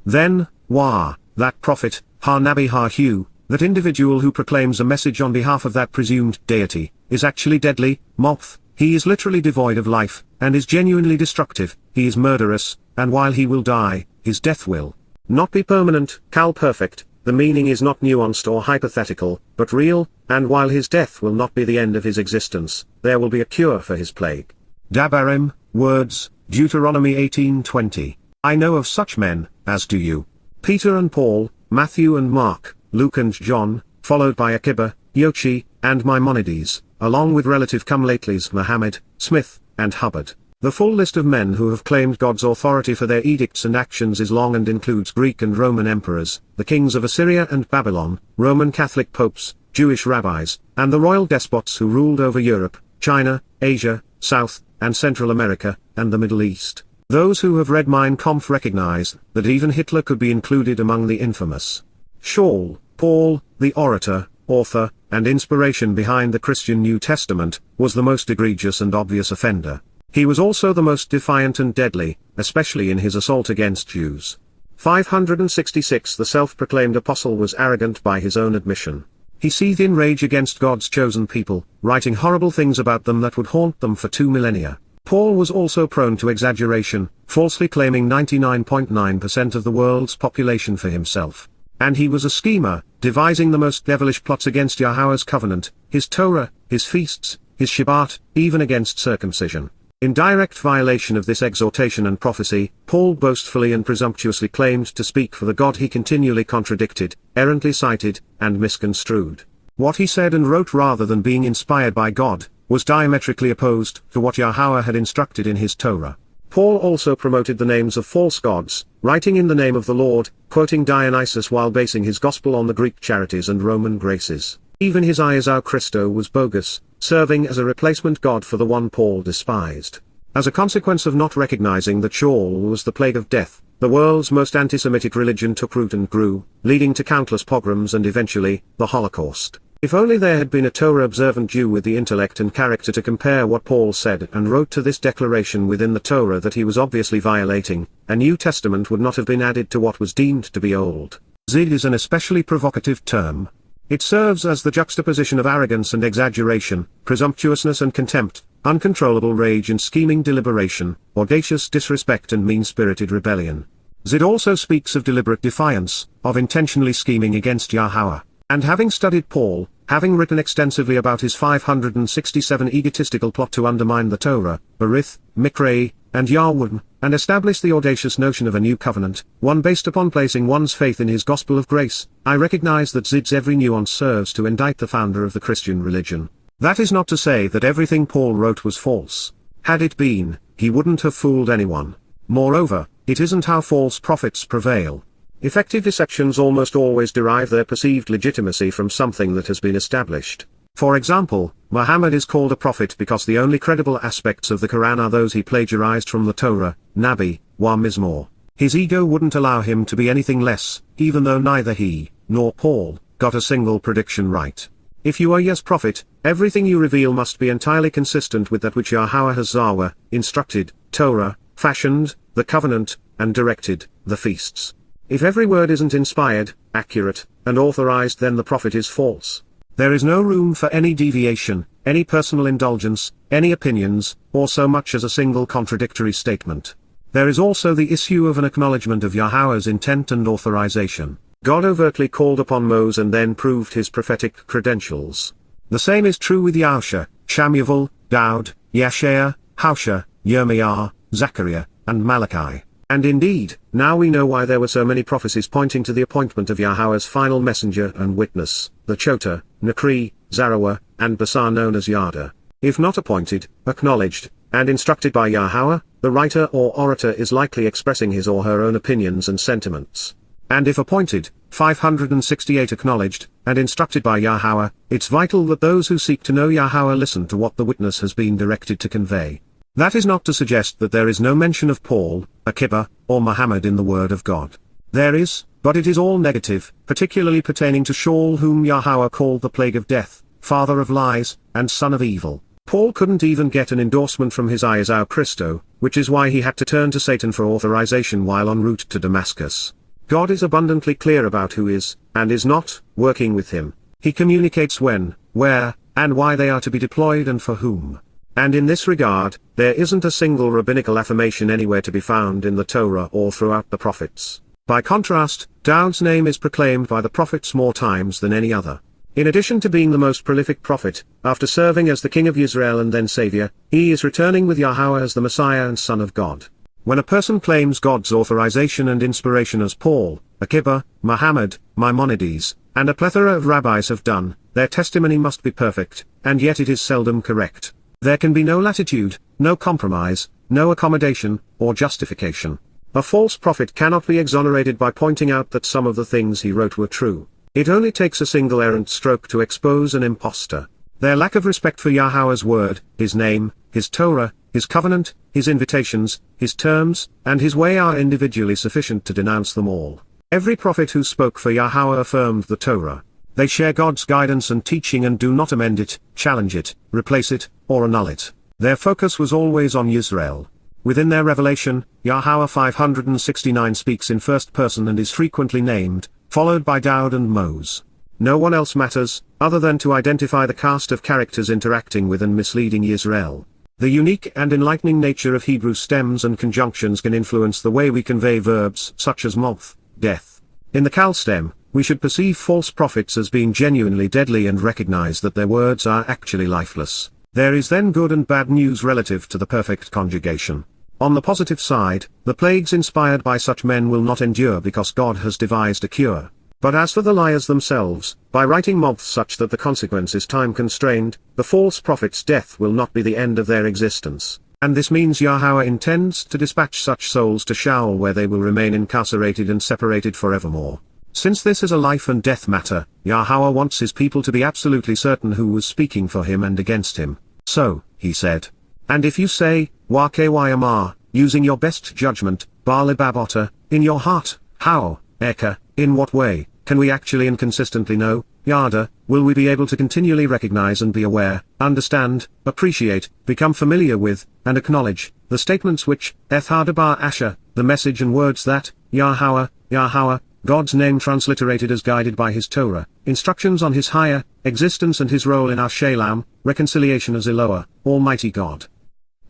Then, wa, that prophet, Nabi Hu, that individual who proclaims a message on behalf of that presumed deity, is actually deadly, moth, he is literally devoid of life, and is genuinely destructive, he is murderous, and while he will die, his death will not be permanent, kal perfect, the meaning is not nuanced or hypothetical, but real, and while his death will not be the end of his existence, there will be a cure for his plague. Dabarim, words, Deuteronomy 18:20. I know of such men, as do you. Peter and Paul, Matthew and Mark, Luke and John, followed by Akiba, Yochi, and Maimonides, along with relative come-latelys Muhammad, Smith, and Hubbard. The full list of men who have claimed God's authority for their edicts and actions is long and includes Greek and Roman emperors, the kings of Assyria and Babylon, Roman Catholic popes, Jewish rabbis, and the royal despots who ruled over Europe, China, Asia, South and Central America, and the Middle East. Those who have read Mein Kampf recognize that even Hitler could be included among the infamous. Shaul, Paul, the orator, author, and inspiration behind the Christian New Testament, was the most egregious and obvious offender. He was also the most defiant and deadly, especially in his assault against Jews. 566 The self-proclaimed apostle was arrogant by his own admission. He seethed in rage against God's chosen people, writing horrible things about them that would haunt them for 2 millennia. Paul was also prone to exaggeration, falsely claiming 99.9% of the world's population for himself. And he was a schemer, devising the most devilish plots against Yahweh's covenant, his Torah, his feasts, his Shabat, even against circumcision. In direct violation of this exhortation and prophecy, Paul boastfully and presumptuously claimed to speak for the God he continually contradicted, errantly cited, and misconstrued. What he said and wrote, rather than being inspired by God, was diametrically opposed to what Yahweh had instructed in his Torah. Paul also promoted the names of false gods, writing in the name of the Lord, quoting Dionysus while basing his gospel on the Greek charities and Roman graces. Even his Iesou Christo was bogus, serving as a replacement god for the one Paul despised. As a consequence of not recognizing that Shaul was the plague of death, the world's most anti-Semitic religion took root and grew, leading to countless pogroms and eventually, the Holocaust. If only there had been a Torah-observant Jew with the intellect and character to compare what Paul said and wrote to this declaration within the Torah that he was obviously violating, a New Testament would not have been added to what was deemed to be old. Zid is an especially provocative term. It serves as the juxtaposition of arrogance and exaggeration, presumptuousness and contempt, uncontrollable rage and scheming deliberation, audacious disrespect and mean-spirited rebellion. Zid also speaks of deliberate defiance, of intentionally scheming against Yahweh. And having studied Paul, having written extensively about his 567 egotistical plot to undermine the Torah, Berith, Mikra, and Yahweh, and establish the audacious notion of a new covenant, one based upon placing one's faith in his gospel of grace, I recognize that Zid's every nuance serves to indict the founder of the Christian religion. That is not to say that everything Paul wrote was false. Had it been, he wouldn't have fooled anyone. Moreover, it isn't how false prophets prevail. Effective deceptions almost always derive their perceived legitimacy from something that has been established. For example, Muhammad is called a prophet because the only credible aspects of the Quran are those he plagiarized from the Torah, Nabi, wa Mizmor. His ego wouldn't allow him to be anything less, even though neither he, nor Paul, got a single prediction right. If you are Yah's prophet, everything you reveal must be entirely consistent with that which Yahweh has Zawah, instructed, Torah, fashioned, the covenant, and directed, the feasts. If every word isn't inspired, accurate, and authorized, then the prophet is false. There is no room for any deviation, any personal indulgence, any opinions, or so much as a single contradictory statement. There is also the issue of an acknowledgement of Yahweh's intent and authorization. God overtly called upon Moses and then proved his prophetic credentials. The same is true with Yahusha, Shamuel, Daud, Yashaya, Hausha, Yirmiah, Zechariah, and Malachi. And indeed, now we know why there were so many prophecies pointing to the appointment of Yahweh's final messenger and witness, the Chota, Nakri, Zarawa, and Basar known as Yada. If not appointed, acknowledged, and instructed by Yahweh, the writer or orator is likely expressing his or her own opinions and sentiments. And if appointed, 568 acknowledged, and instructed by Yahweh, it's vital that those who seek to know Yahweh listen to what the witness has been directed to convey. That is not to suggest that there is no mention of Paul, Akiba, or Muhammad in the Word of God. There is, but it is all negative, particularly pertaining to Shaul, whom Yahweh called the plague of death, father of lies, and son of evil. Paul couldn't even get an endorsement from his Iesou Christo, which is why he had to turn to Satan for authorization while en route to Damascus. God is abundantly clear about who is, and is not, working with him. He communicates when, where, and why they are to be deployed and for whom. And in this regard, there isn't a single rabbinical affirmation anywhere to be found in the Torah or throughout the prophets. By contrast, Daud's name is proclaimed by the prophets more times than any other. In addition to being the most prolific prophet, after serving as the king of Israel and then savior, he is returning with Yahowah as the Messiah and Son of God. When a person claims God's authorization and inspiration as Paul, Akiba, Muhammad, Maimonides, and a plethora of rabbis have done, their testimony must be perfect, and yet it is seldom correct. There can be no latitude, no compromise, no accommodation, or justification. A false prophet cannot be exonerated by pointing out that some of the things he wrote were true. It only takes a single errant stroke to expose an impostor. Their lack of respect for Yahowah's word, his name, his Torah, his covenant, his invitations, his terms, and his way are individually sufficient to denounce them all. Every prophet who spoke for Yahowah affirmed the Torah. They share God's guidance and teaching and do not amend it, challenge it, replace it, or annul it. Their focus was always on Yisrael. Within their revelation, Yahowah 569 speaks in first person and is frequently named, followed by Daud and Moses. No one else matters, other than to identify the cast of characters interacting with and misleading Yisrael. The unique and enlightening nature of Hebrew stems and conjunctions can influence the way we convey verbs such as moth, death. In the Kal stem, we should perceive false prophets as being genuinely deadly and recognize that their words are actually lifeless. There is then good and bad news relative to the perfect conjugation. On the positive side, the plagues inspired by such men will not endure because God has devised a cure. But as for the liars themselves, by writing moths such that the consequence is time-constrained, the false prophet's death will not be the end of their existence. And this means Yahowah intends to dispatch such souls to Sheol where they will remain incarcerated and separated forevermore. Since this is a life and death matter, Yahowah wants his people to be absolutely certain who was speaking for him and against him. So, he said, and if you say, Wakyamar, using your best judgment, Baalibabota, in your heart, how, Eka, in what way, can we actually and consistently know, Yada, will we be able to continually recognize and be aware, understand, appreciate, become familiar with, and acknowledge, the statements which, Ethadabar Asher, the message and words that, Yahowah, God's name transliterated as guided by his Torah, instructions on his higher, existence and his role in our Shalom, reconciliation as Eloah, Almighty God.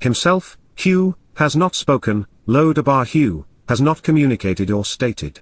Himself, Hu, has not spoken, Lo Dabar Hu, has not communicated or stated.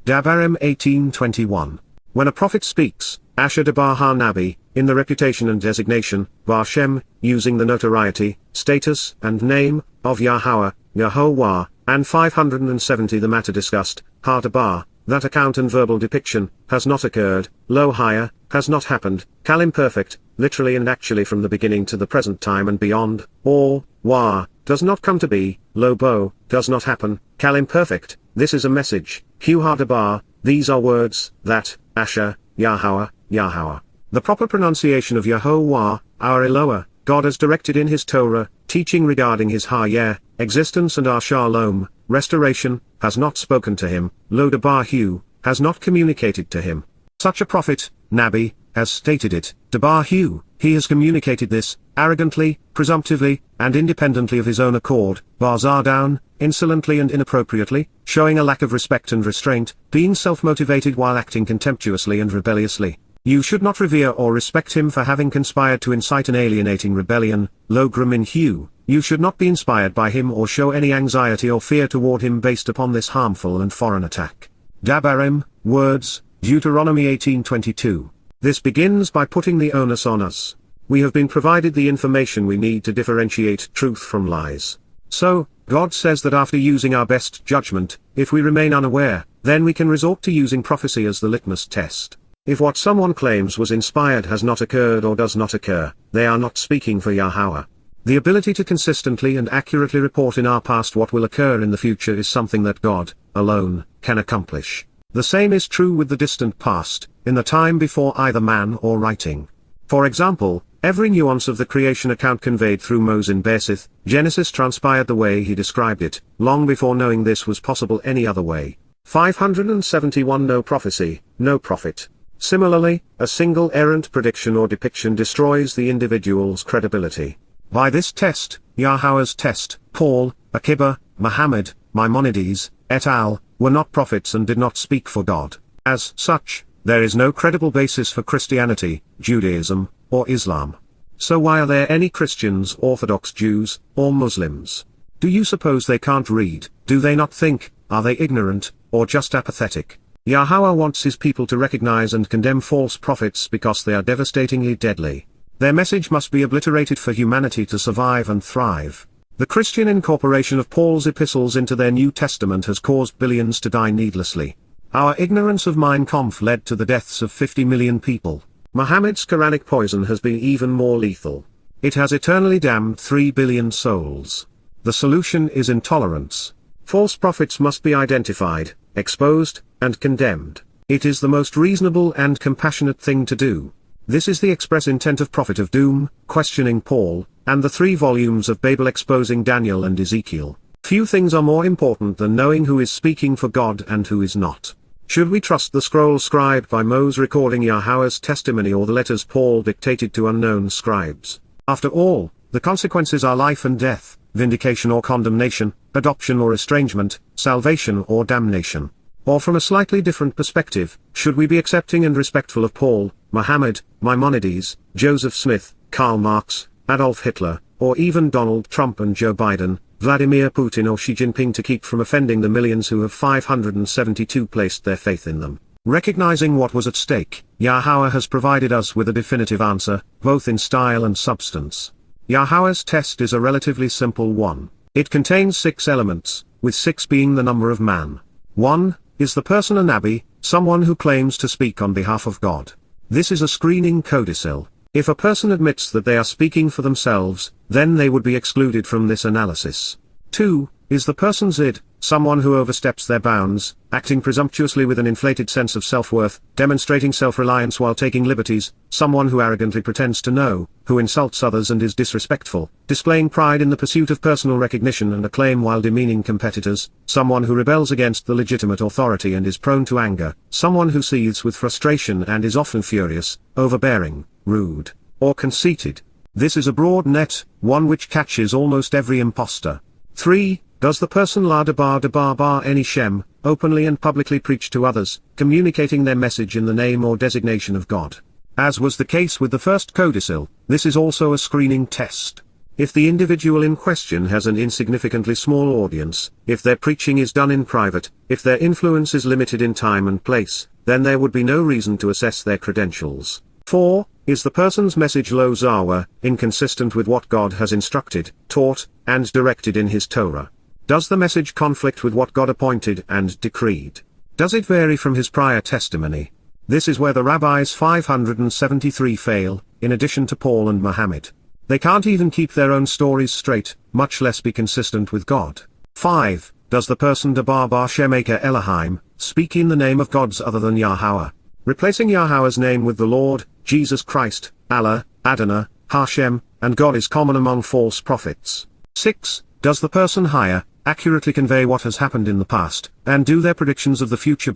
Dabarim 18:21. When a prophet speaks, Asher Dabar Ha-Nabi, in the reputation and designation, Bar Shem, using the notoriety, status, and name, of Yahowah, and 570 the matter discussed, Ha-Dabar, that account and verbal depiction, has not occurred, Lo Higher, has not happened, Kal imperfect, literally and actually from the beginning to the present time and beyond, or, Wa, does not come to be, Lo Bo, does not happen, Kal imperfect, this is a message, Hu Ha-Dabar, these are words, that, Asher, Yahowah. The proper pronunciation of Yahowah, our Eloah, God has directed in his Torah, teaching regarding his Hayeh, existence and our Shalom, restoration, has not spoken to him, Lo Dabar Hu, has not communicated to him. Such a prophet, Nabi, has stated it, Dabar Hu, he has communicated this, arrogantly, presumptively, and independently of his own accord, Barzar down, insolently and inappropriately, showing a lack of respect and restraint, being self-motivated while acting contemptuously and rebelliously. You should not revere or respect him for having conspired to incite an alienating rebellion, Lo Gramin Hu, you should not be inspired by him or show any anxiety or fear toward him based upon this harmful and foreign attack. Dabarim, words, Deuteronomy 18:22. This begins by putting the onus on us. We have been provided the information we need to differentiate truth from lies. So, God says that after using our best judgment, if we remain unaware, then we can resort to using prophecy as the litmus test. If what someone claims was inspired has not occurred or does not occur, they are not speaking for Yahowah. The ability to consistently and accurately report in our past what will occur in the future is something that God, alone, can accomplish. The same is true with the distant past, in the time before either man or writing. For example, every nuance of the creation account conveyed through Moseh in Bereshith, Genesis transpired the way he described it, long before knowing this was possible any other way. 571 No prophecy, no prophet. Similarly, a single errant prediction or depiction destroys the individual's credibility. By this test, Yahowah's test, Paul, Akiba, Muhammad, Maimonides, et al., were not prophets and did not speak for God. As such, there is no credible basis for Christianity, Judaism, or Islam. So why are there any Christians, Orthodox Jews, or Muslims? Do you suppose they can't read? Do they not think? Are they ignorant, or just apathetic? Yahowah wants his people to recognize and condemn false prophets because they are devastatingly deadly. Their message must be obliterated for humanity to survive and thrive. The Christian incorporation of Paul's epistles into their New Testament has caused billions to die needlessly. Our ignorance of Mein Kampf led to the deaths of 50 million people. Muhammad's Quranic poison has been even more lethal. It has eternally damned 3 billion souls. The solution is intolerance. False prophets must be identified, exposed, and condemned. It is the most reasonable and compassionate thing to do. This is the express intent of Prophet of Doom, questioning Paul, and the 3 volumes of Babel exposing Daniel and Ezekiel. Few things are more important than knowing who is speaking for God and who is not. Should we trust the scroll scribed by Moses recording Yahowah's testimony or the letters Paul dictated to unknown scribes? After all, the consequences are life and death, vindication or condemnation, adoption or estrangement, salvation or damnation. Or from a slightly different perspective, should we be accepting and respectful of Paul, Muhammad, Maimonides, Joseph Smith, Karl Marx, Adolf Hitler, or even Donald Trump and Joe Biden, Vladimir Putin or Xi Jinping to keep from offending the millions who have 572 placed their faith in them? Recognizing what was at stake, Yahowah has provided us with a definitive answer, both in style and substance. Yahowah's test is a relatively simple one. It contains 6 elements, with 6 being the number of man. 1. Is the person a Nabi, someone who claims to speak on behalf of God? This is a screening codicil. If a person admits that they are speaking for themselves, then they would be excluded from this analysis. 2. Is the person Zid, someone who oversteps their bounds, acting presumptuously with an inflated sense of self-worth, demonstrating self-reliance while taking liberties, someone who arrogantly pretends to know, who insults others and is disrespectful, displaying pride in the pursuit of personal recognition and acclaim while demeaning competitors, someone who rebels against the legitimate authority and is prone to anger, someone who seethes with frustration and is often furious, overbearing, rude, or conceited. This is a broad net, one which catches almost every impostor. 3. Does the person la debar any shem, openly and publicly preach to others, communicating their message in the name or designation of God? As was the case with the first codicil, this is also a screening test. If the individual in question has an insignificantly small audience, if their preaching is done in private, if their influence is limited in time and place, then there would be no reason to assess their credentials. 4. Is the person's message lo zawa, inconsistent with what God has instructed, taught, and directed in his Torah? Does the message conflict with what God appointed and decreed? Does it vary from his prior testimony? This is where the rabbis 573 fail, in addition to Paul and Muhammad. They can't even keep their own stories straight, much less be consistent with God. 5. Does the person debar bar Shemaker Elohim, speak in the name of gods other than Yahowah? Replacing Yahowah's name with the Lord, Jesus Christ, Allah, Adonai, Hashem, and God is common among false prophets. 6. Does the person hire, accurately convey what has happened in the past, and do their predictions of the future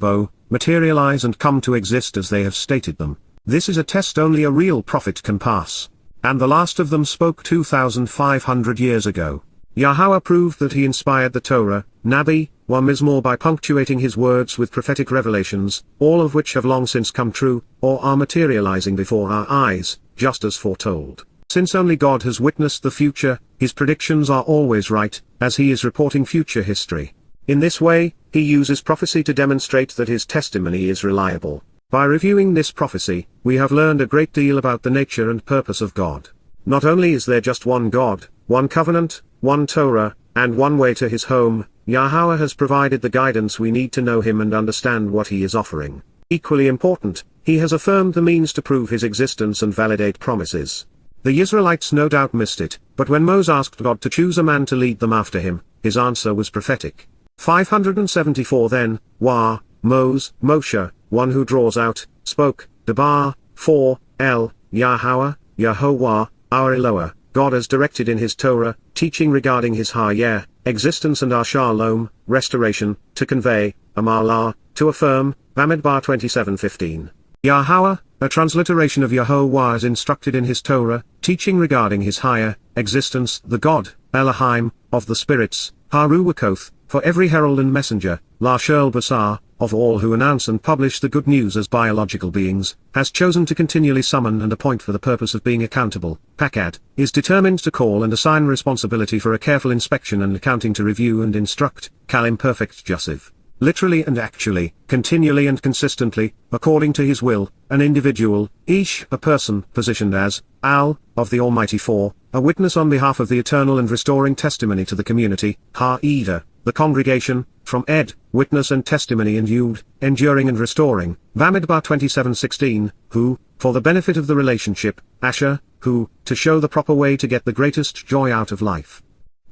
materialize and come to exist as they have stated them? This is a test only a real prophet can pass. And the last of them spoke 2,500 years ago. Yahowah proved that he inspired the Torah, Nabi, wa Mizmor by punctuating his words with prophetic revelations, all of which have long since come true, or are materializing before our eyes, just as foretold. Since only God has witnessed the future, his predictions are always right, as he is reporting future history. In this way, he uses prophecy to demonstrate that his testimony is reliable. By reviewing this prophecy, we have learned a great deal about the nature and purpose of God. Not only is there just one God, one covenant, one Torah, and one way to his home, Yahowah has provided the guidance we need to know him and understand what he is offering. Equally important, he has affirmed the means to prove his existence and validate promises. The Yisraelites no doubt missed it, but when Moses asked God to choose a man to lead them after him, his answer was prophetic. 574 Then, Moshe, one who draws out, spoke, Debar, 4, Yahowah, Yahowah, our Eloah, God as directed in his Torah, teaching regarding his Hayah, existence and our Shalom, restoration, to convey, Amalah, to affirm, Bamidbar 27:15. Yahowah, a transliteration of Yahowah as instructed in his Torah, teaching regarding his Hayah, existence, the God, Elohim, of the spirits, Haruwakoth, for every herald and messenger, La Shel Basar, of all who announce and publish the good news as biological beings, has chosen to continually summon and appoint for the purpose of being accountable, Pakad, is determined to call and assign responsibility for a careful inspection and accounting to review and instruct, Kal imperfect Jussive. literally and actually, continually and consistently, according to his will, an individual, Ish, a person, positioned as, Al, of the Almighty for, a witness on behalf of the eternal and restoring testimony to the community, Ha-Ida, the congregation, from Ed, witness and testimony and Yud, enduring and restoring, Bamidbar 27:16, who, for the benefit of the relationship, Asher, who, to show the proper way to get the greatest joy out of life,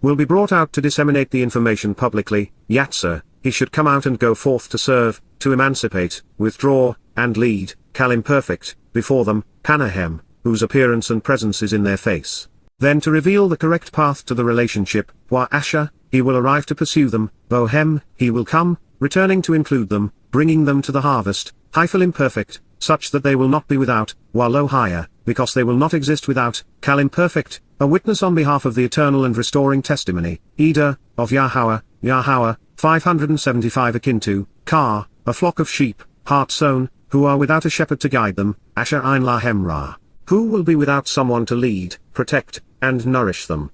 will be brought out to disseminate the information publicly, Yatzer, he should come out and go forth to serve, to emancipate, withdraw, and lead, Kal imperfect, before them, Panahem, whose appearance and presence is in their face. Then to reveal the correct path to the relationship, Wa Asher, he will arrive to pursue them, Bohem, he will come, returning to include them, bringing them to the harvest, Hyphal imperfect, such that they will not be without, Wa Lo higher, because they will not exist without, Kal imperfect, a witness on behalf of the eternal and restoring testimony, Ida, of Yahowah, Yahowah, 575 akin to, Kar, a flock of sheep, heart sown, who are without a shepherd to guide them, Asher Ein Lahem Ra, who will be without someone to lead, protect, and nourish them.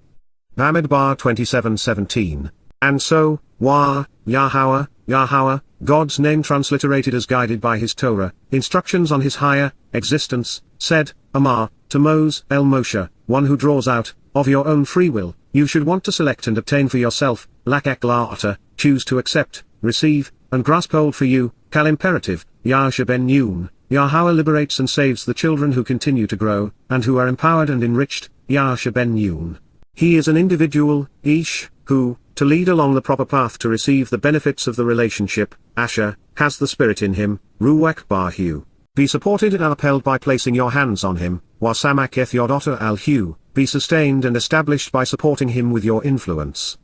Bamidbar 27:17. And so, Wa, Yahowah, Yahowah, God's name transliterated as guided by his Torah, instructions on his higher existence, said, Amar, to Moshe, Moshe, one who draws out, of your own free will, you should want to select and obtain for yourself, Lakak La'ata, choose to accept, receive, and grasp hold for you, Kal imperative, Yahshua ben Nun, Yahowah liberates and saves the children who continue to grow, and who are empowered and enriched, Yahshua ben Nun. He is an individual, Ish, who, to lead along the proper path to receive the benefits of the relationship, Asher, has the spirit in him, Ruach Bahu. Be supported and upheld by placing your hands on him, Wasamak eth Yodotter al-Hu, be sustained and established by supporting him with your influence.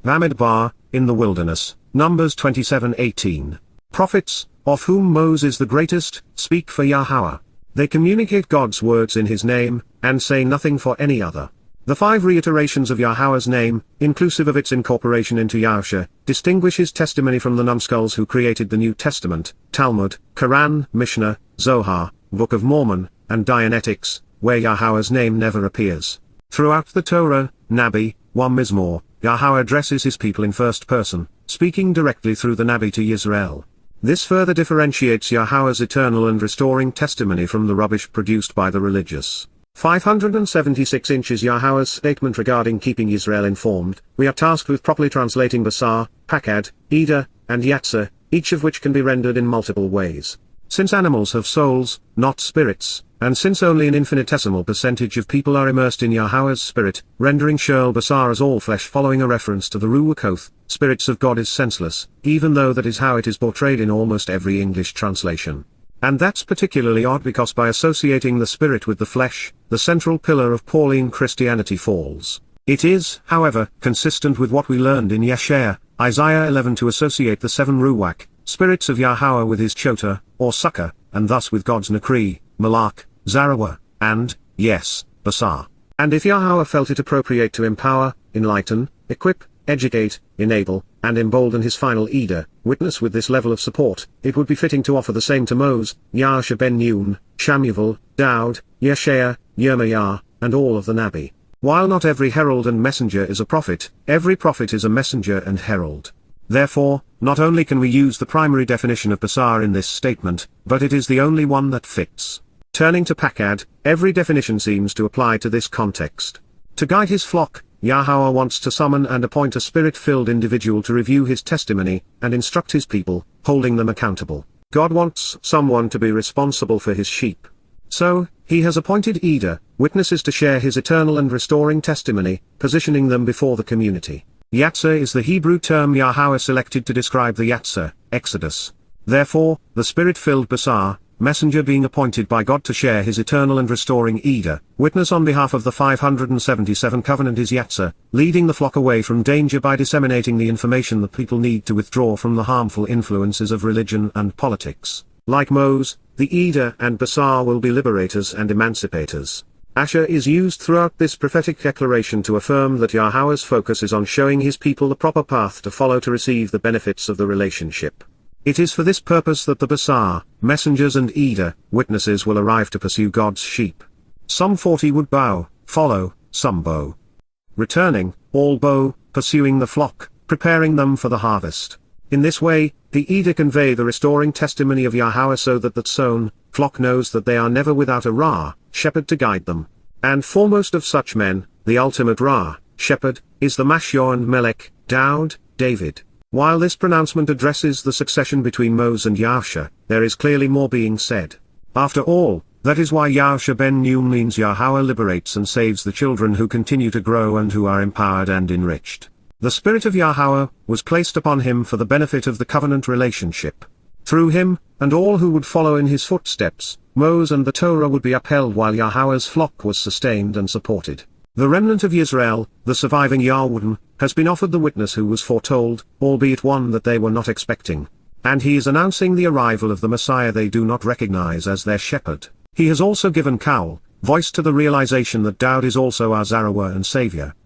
Bamidbar, in the wilderness, Numbers 27:18. Prophets, of whom Moses is the greatest, speak for Yahowah. They communicate God's words in his name, and say nothing for any other. The 5 reiterations of Yahowah's name, inclusive of its incorporation into Yahushua, distinguish his testimony from the numbskulls who created the New Testament, Talmud, Quran, Mishnah, Zohar, Book of Mormon, and Dianetics, where Yahowah's name never appears. Throughout the Torah, Nabi, Wa Mizmor, Yahowah addresses his people in first person, speaking directly through the Nabi to Yisrael. This further differentiates Yahowah's eternal and restoring testimony from the rubbish produced by the religious. 576 inches Yahowah's statement regarding keeping Israel informed. We are tasked with properly translating Basar, Pakad, Ida, and Yatzer, each of which can be rendered in multiple ways. Since animals have souls, not spirits, and since only an infinitesimal percentage of people are immersed in Yahowah's spirit, rendering Shel Basar as all flesh following a reference to the Ruach oath, spirits of God is senseless, even though that is how it is portrayed in almost every English translation. And that's particularly odd because by associating the spirit with the flesh, the central pillar of Pauline Christianity falls. It is, however, consistent with what we learned in Yeshaya, Isaiah 11 to associate the 7 Ruach, spirits of Yahowah with his Chota, or succor, and thus with God's Nakri, Malach, Zarawah, and, yes, Basar. And if Yahowah felt it appropriate to empower, enlighten, equip, educate, enable, and embolden his final Ida, witness with this level of support, it would be fitting to offer the same to Moses, Yahshua ben Nun, Shamuel, Daud, Yeshaya, Yirmiyah, and all of the Nabi. While not every herald and messenger is a prophet, every prophet is a messenger and herald. Therefore, not only can we use the primary definition of Basar in this statement, but it is the only one that fits. Turning to Pakad, every definition seems to apply to this context. To guide his flock, Yahowah wants to summon and appoint a spirit-filled individual to review his testimony, and instruct his people, holding them accountable. God wants someone to be responsible for his sheep. So, he has appointed Ida, witnesses to share his eternal and restoring testimony, positioning them before the community. Yatzer is the Hebrew term Yahowah selected to describe the Yatzer, Exodus. Therefore, the spirit-filled Basar, messenger being appointed by God to share his eternal and restoring Ida, witness on behalf of the 577 covenant is Yatzer, leading the flock away from danger by disseminating the information that people need to withdraw from the harmful influences of religion and politics. Like Moses, the Ida and Basar will be liberators and emancipators. Asher is used throughout this prophetic declaration to affirm that Yahowah's focus is on showing his people the proper path to follow to receive the benefits of the relationship. It is for this purpose that the Basar, messengers and Ida, witnesses will arrive to pursue God's sheep. Some 40 would bow, follow, some bow. Returning, all bow, pursuing the flock, preparing them for the harvest. In this way, the edict convey the restoring testimony of Yahweh so that flock knows that they are never without a shepherd to guide them. And foremost of such men, the ultimate shepherd, is the Mashio and Melech, David. While this pronouncement addresses the succession between Moses and Yahusha, there is clearly more being said. After all, that is why Yahusha ben Nun means Yahweh liberates and saves the children who continue to grow and who are empowered and enriched. The Spirit of Yahweh was placed upon him for the benefit of the covenant relationship. Through him, and all who would follow in his footsteps, Moses and the Torah would be upheld while Yahweh's flock was sustained and supported. The remnant of Yisrael, the surviving Yahweh, has been offered the witness who was foretold, albeit one that they were not expecting. And he is announcing the arrival of the Messiah they do not recognize as their shepherd. He has also given voice to the realization that Daud is also our Zarawah and Savior.